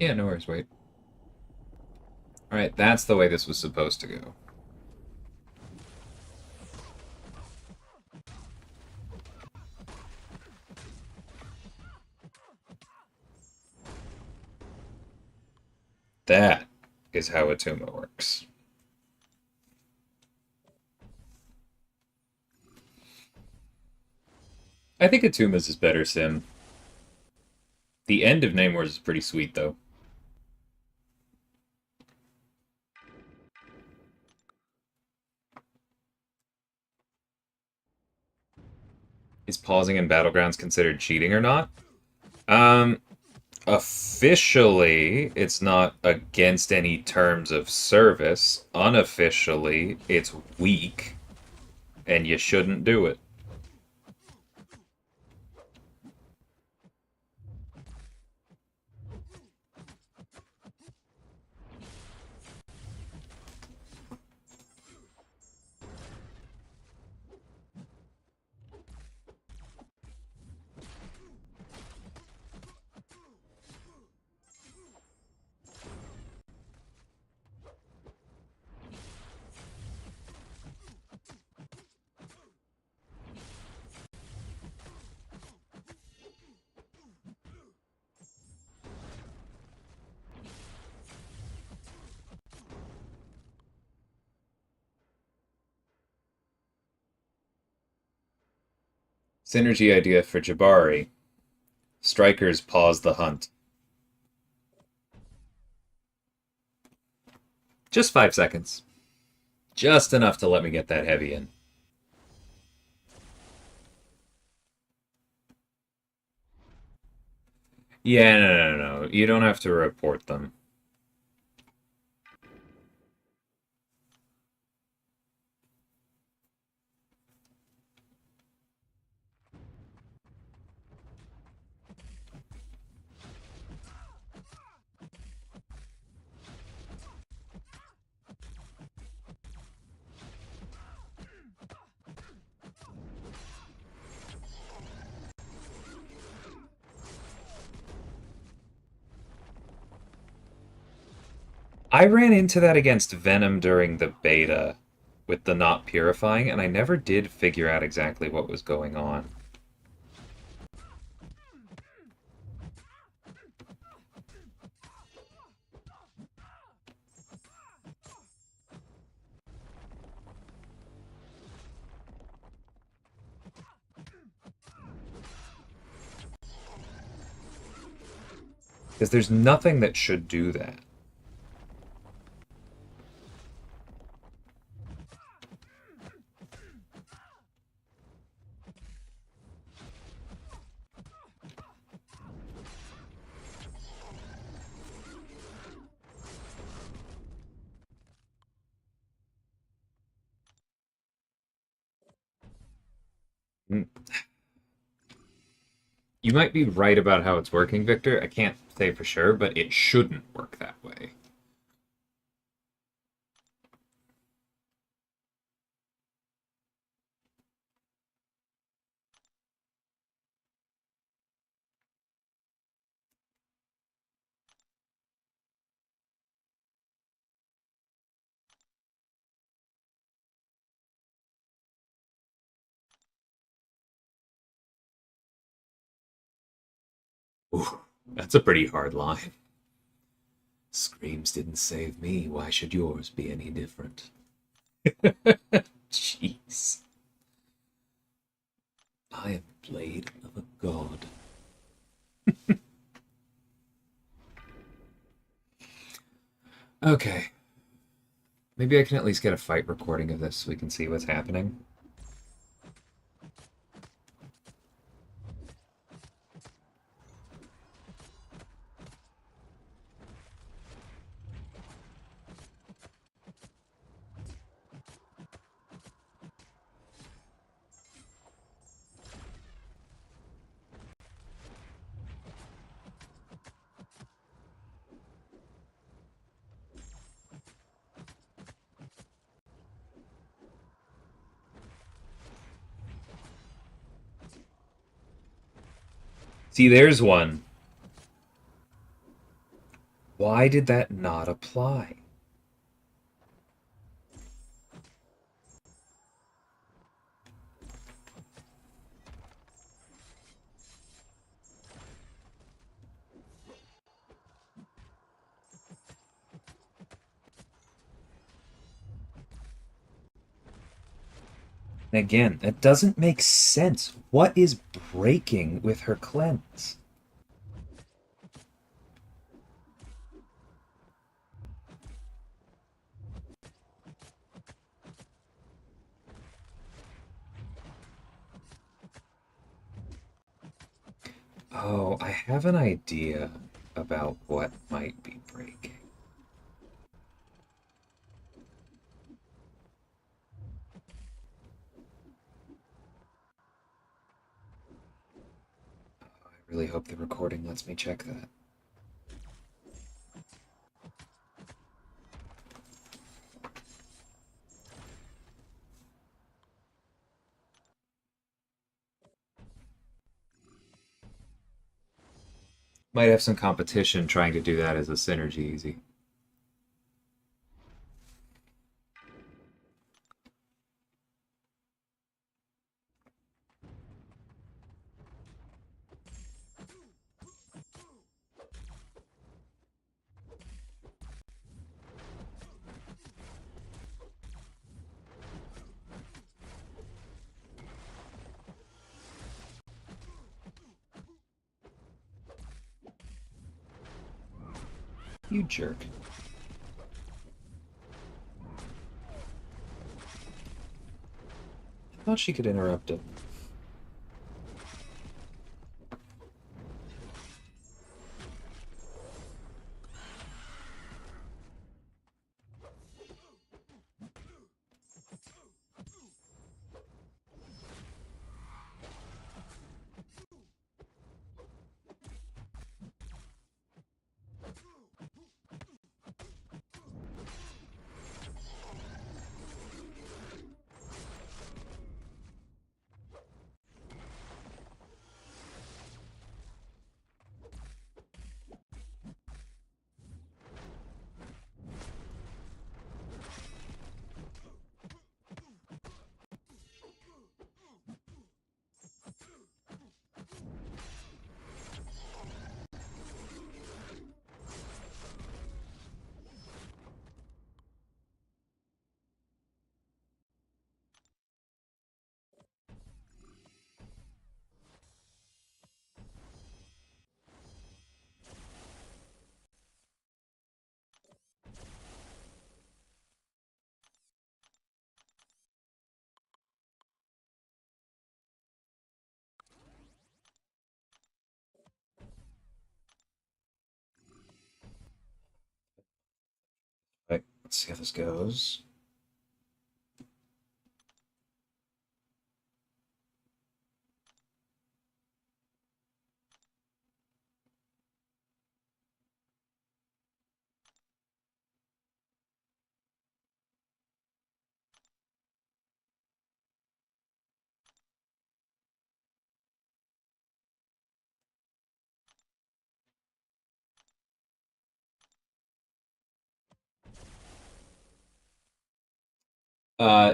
Yeah, no worries, wait. Alright, that's the way this was supposed to go. That is how Atuma works. I think Atuma's is better sim. The end of Name Wars is pretty sweet, though. Is pausing in Battlegrounds considered cheating or not? Um, Officially, it's not against any terms of service. Unofficially, it's weak, and you shouldn't do it. Synergy idea for Jabari. Strikers pause the hunt. Just 5 seconds. Just enough to let me get that heavy in. Yeah, no. You don't have to report them. I ran into that against Venom during the beta with the not purifying, and I never did figure out exactly what was going on. Because there's nothing that should do that. Mm. You might be right about how it's working, Victor. I can't say for sure, but it shouldn't work that way. Ooh, that's a pretty hard line. Screams didn't save me. Why should yours be any different? Jeez. I am blade of a god. Okay. Maybe I can at least get a fight recording of this so we can see what's happening. See, there's one. Why did that not apply? And again, that doesn't make sense. What is breaking with her cleanse? Oh, I have an idea about what might be breaking. I really hope the recording lets me check that. Might have some competition trying to do that as a synergy easy. You jerk. I thought she could interrupt it. Right, let's see how this goes.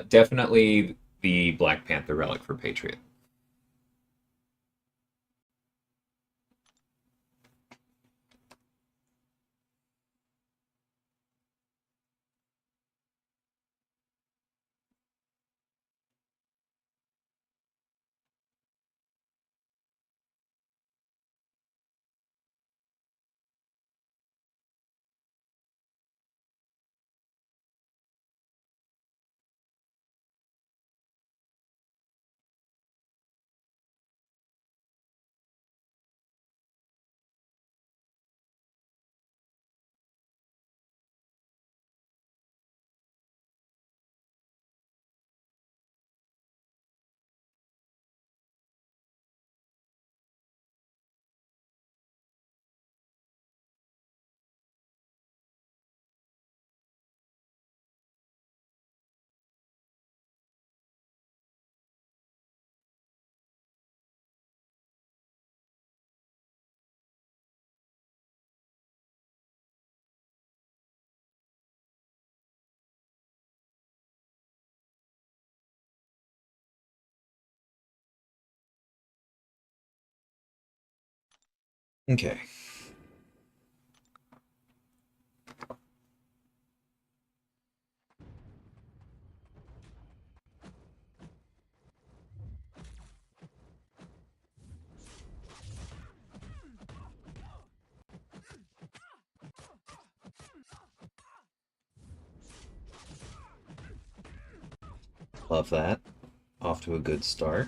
Definitely the Black Panther relic for Patriot. Okay. Love that. Off to a good start.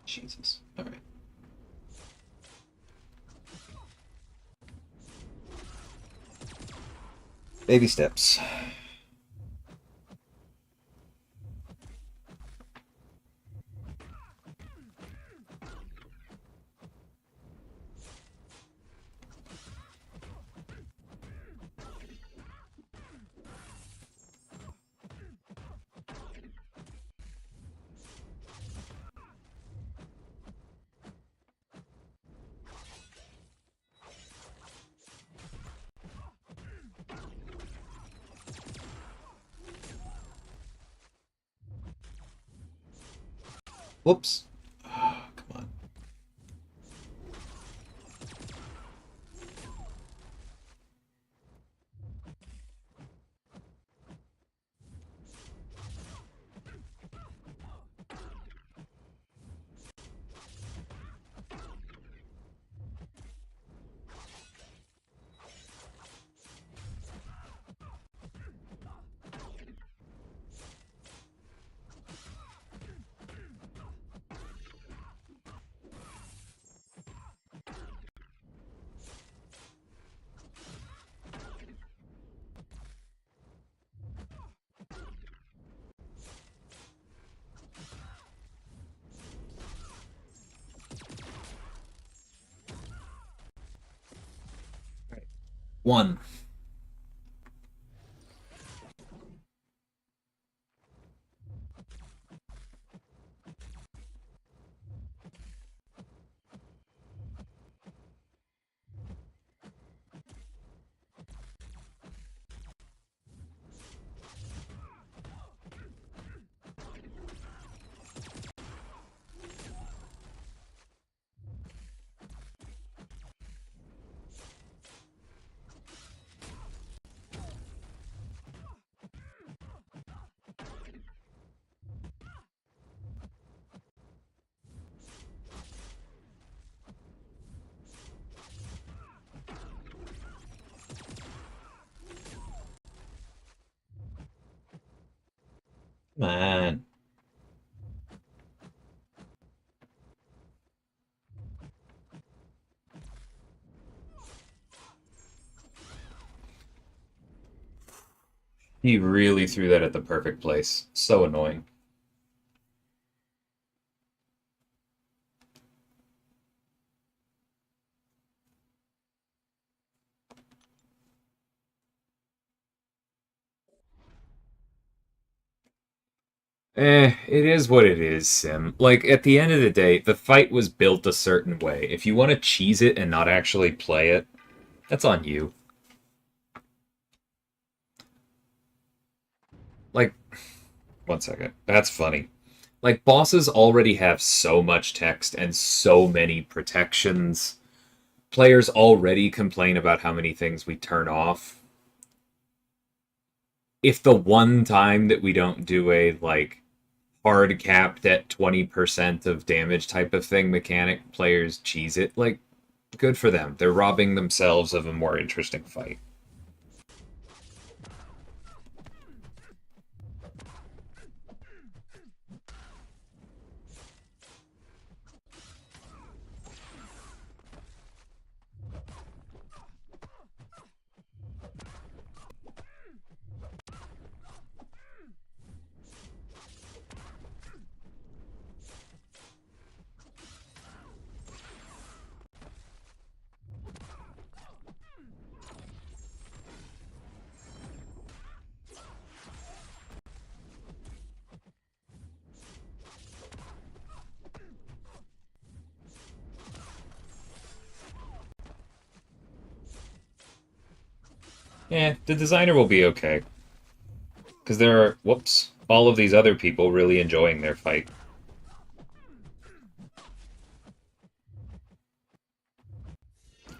Jesus. All right. Baby steps. Whoops. Oh, come on. One. Man. He really threw that at the perfect place. So annoying. It is what it is, Sim. Like, at the end of the day, the fight was built a certain way. If you want to cheese it and not actually play it, that's on you. Like, one second. That's funny. Like, bosses already have so much text and so many protections. Players already complain about how many things we turn off. If the one time that we don't do a, like, hard capped at 20% of damage type of thing mechanic players cheese it. Like, good for them. They're robbing themselves of a more interesting fight. Yeah, the designer will be okay. Because there are, whoops, all of these other people really enjoying their fight.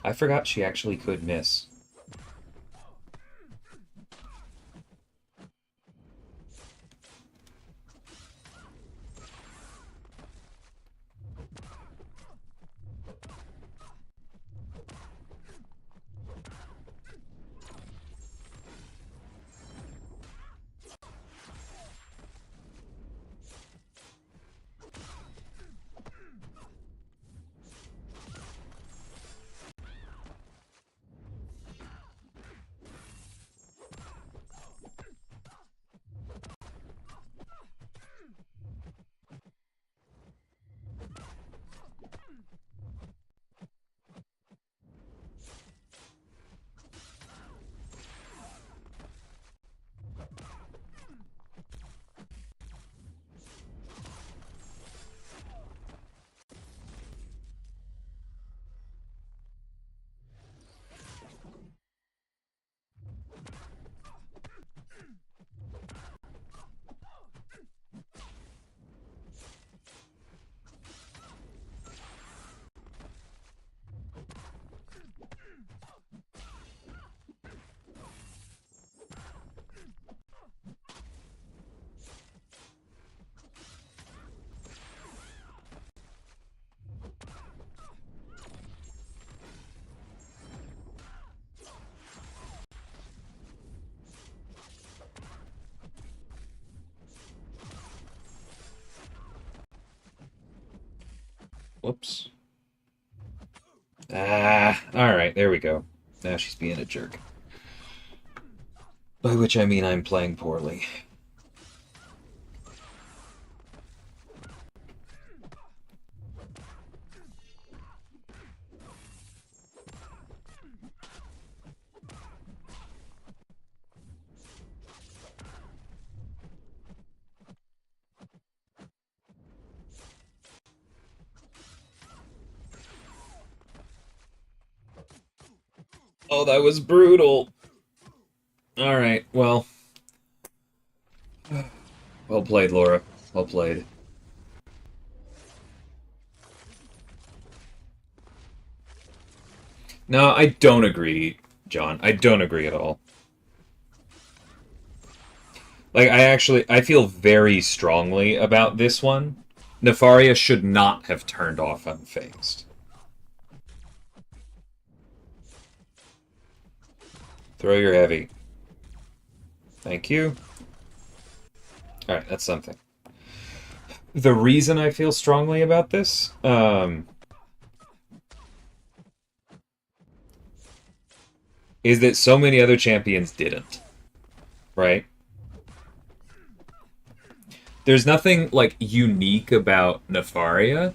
I forgot she actually could miss. Whoops. Ah, alright, there we go. Now she's being a jerk. By which I mean I'm playing poorly. Oh, that was brutal. Alright, well. Well played, Laura. Well played. No, I don't agree, John. I don't agree at all. Like, I feel very strongly about this one. Nefaria should not have turned off unfazed. Throw your heavy. Thank you. Alright, that's something. The reason I feel strongly about this, is that so many other champions didn't. Right? There's nothing, like, unique about Nefaria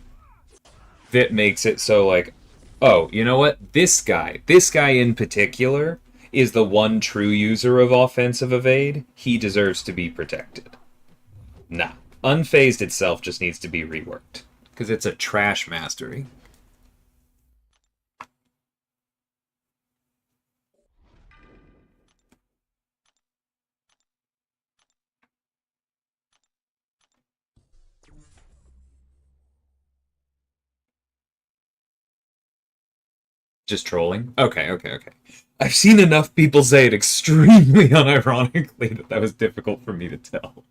that makes it so, like, oh, you know what? This guy in particular, is the one true user of offensive evade. He deserves to be protected. Nah. Unfazed itself just needs to be reworked. Because it's a trash mastery. Just trolling? Okay, okay, okay. I've seen enough people say it extremely unironically that was difficult for me to tell.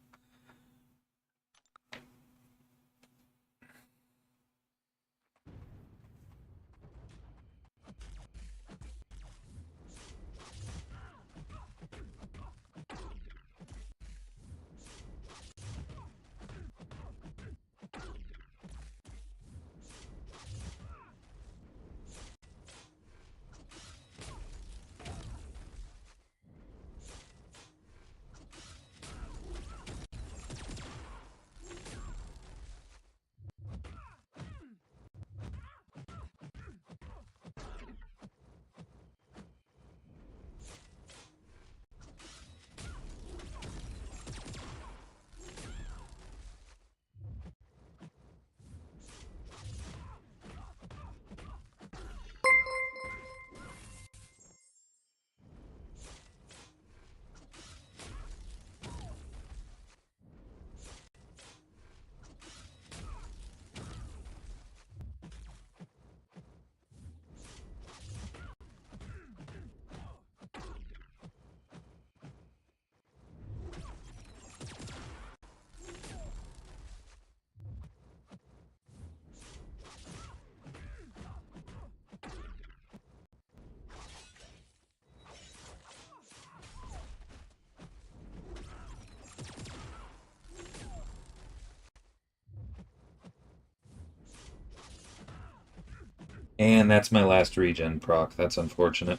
And that's my last regen proc. That's unfortunate.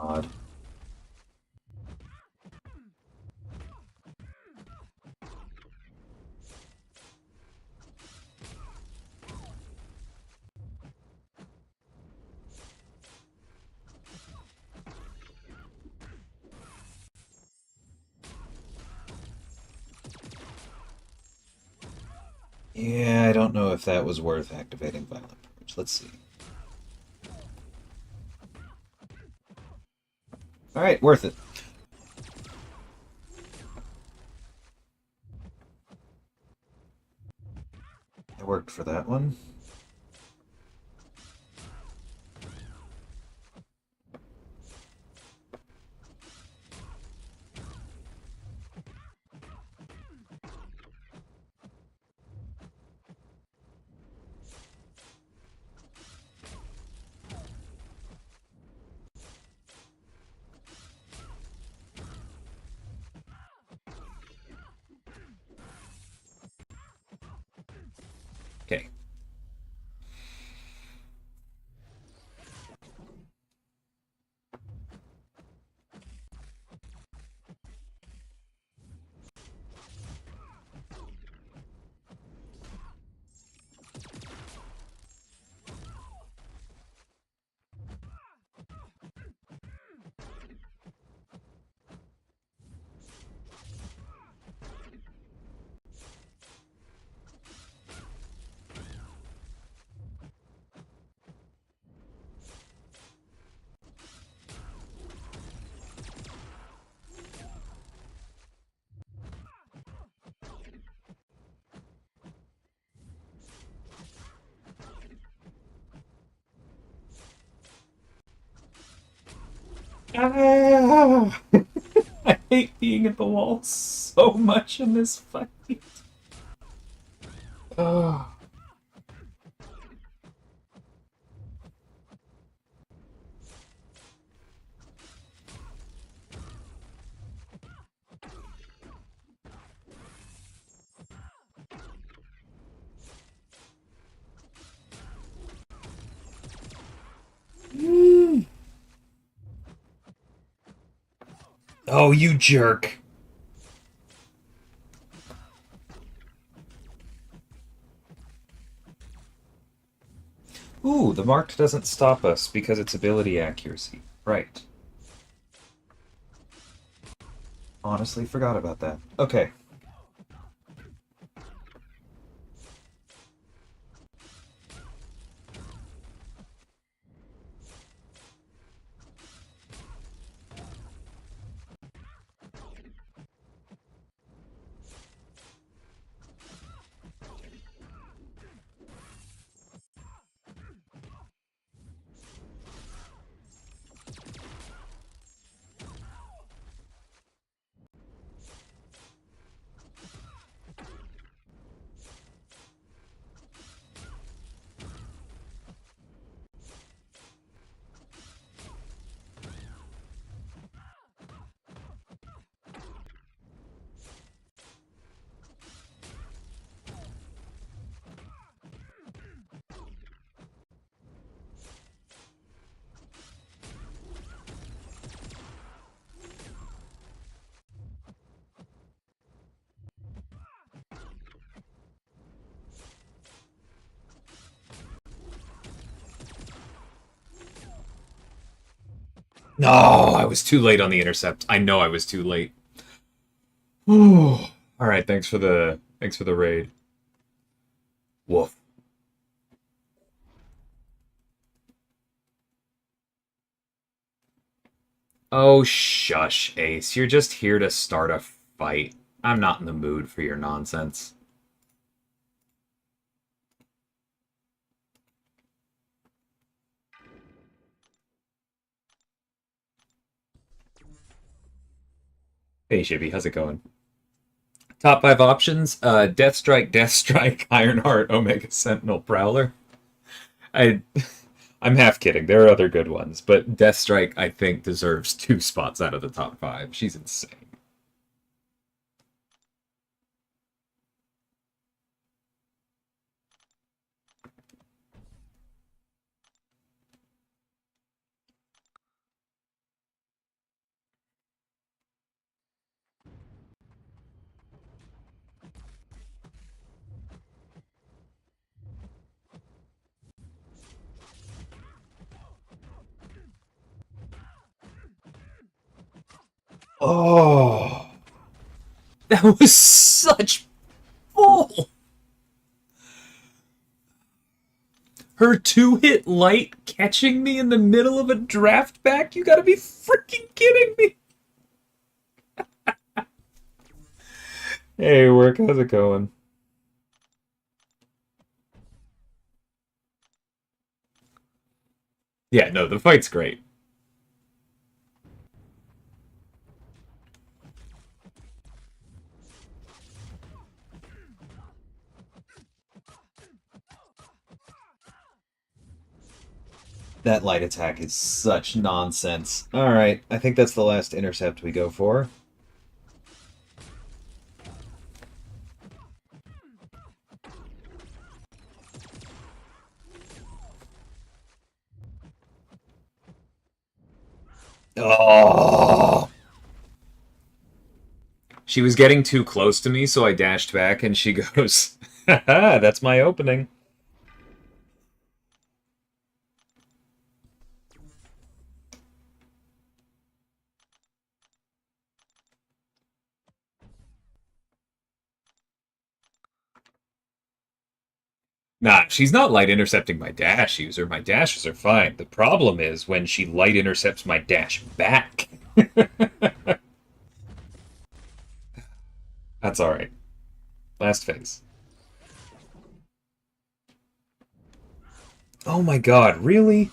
God. Yeah, I don't know if that was worth activating Violent Purge. Let's see. Alright, worth it. It worked for that one. Okay. Ah! I hate being at the wall so much in this fight. Oh. Oh, you jerk. Ooh, the marked doesn't stop us because it's ability accuracy. Right. Honestly forgot about that. Okay. No, I was too late on the intercept. I know I was too late. All right, thanks for the raid. Woof. Oh, shush, Ace. You're just here to start a fight. I'm not in the mood for your nonsense. Hey, Shibby, how's it going? Top five options: Death Strike, Death Strike, Ironheart, Omega Sentinel, Prowler. I, I'm half kidding. There are other good ones, but Death Strike, I think, deserves 2 spots out of the top five. She's insane. Oh, that was such bull. Her 2-hit light catching me in the middle of a draft back? You gotta be freaking kidding me. Hey, work, how's it going? Yeah, no, the fight's great. That light attack is such nonsense. Alright, I think that's the last intercept we go for. Oh! She was getting too close to me, so I dashed back, and she goes, haha, that's my opening. Nah, she's not light intercepting my dash user. My dashes are fine. The problem is when she light intercepts my dash back. That's alright. Last phase. Oh my god, really?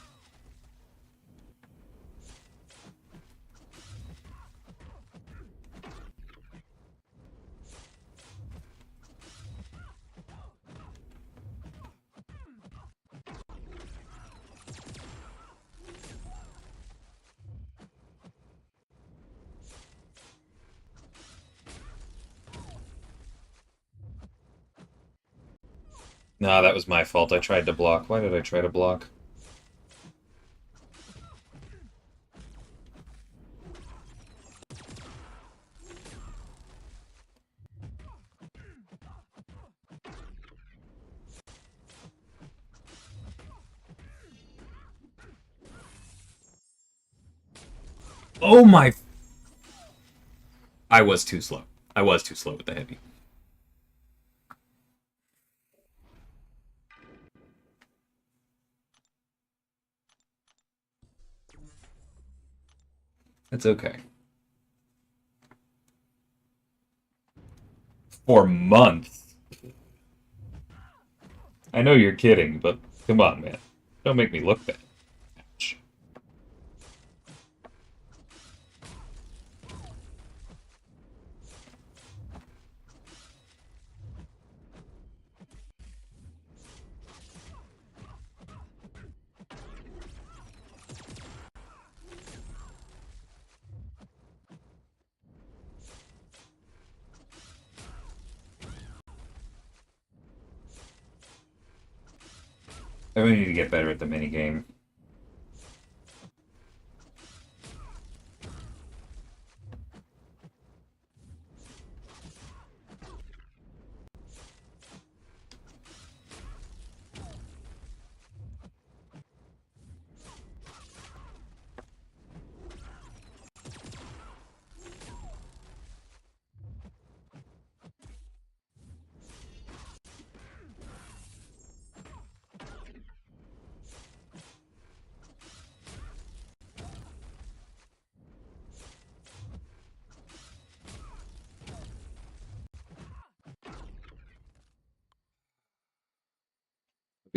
Nah, that was my fault. I tried to block. Why did I try to block? Oh my... I was too slow. I was too slow with the heavy. That's okay. For months. I know you're kidding, but come on, man. Don't make me look bad. Ouch. I really need to get better at the minigame.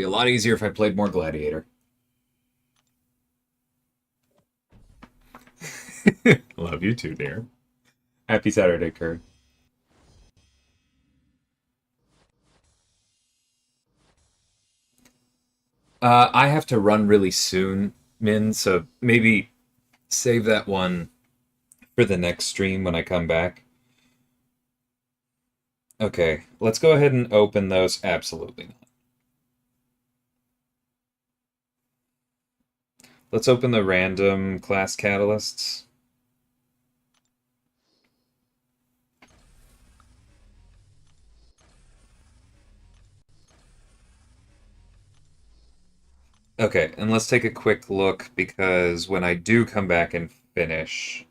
Be a lot easier if I played more Gladiator. Love you too, dear. Happy Saturday, Kurt. I have to run really soon, Min, so maybe save that one for the next stream when I come back. Okay, let's go ahead and open those. Absolutely not. Let's open the random class catalysts. Okay, and let's take a quick look because when I do come back and finish.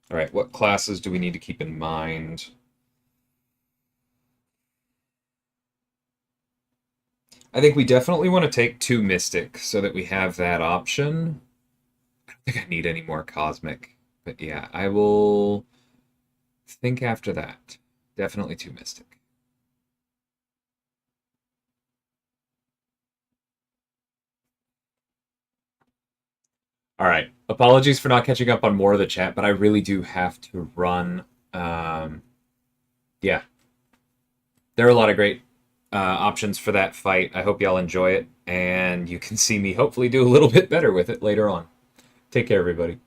All right, what classes do we need to keep in mind? I think we definitely want to take 2 Mystic so that we have that option. I don't think I need any more Cosmic, but yeah, I will think after that. Definitely 2 Mystic. All right. Apologies for not catching up on more of the chat, but I really do have to run. Yeah. There are a lot of great options for that fight. I hope y'all enjoy it, and you can see me hopefully do a little bit better with it later on. Take care, everybody.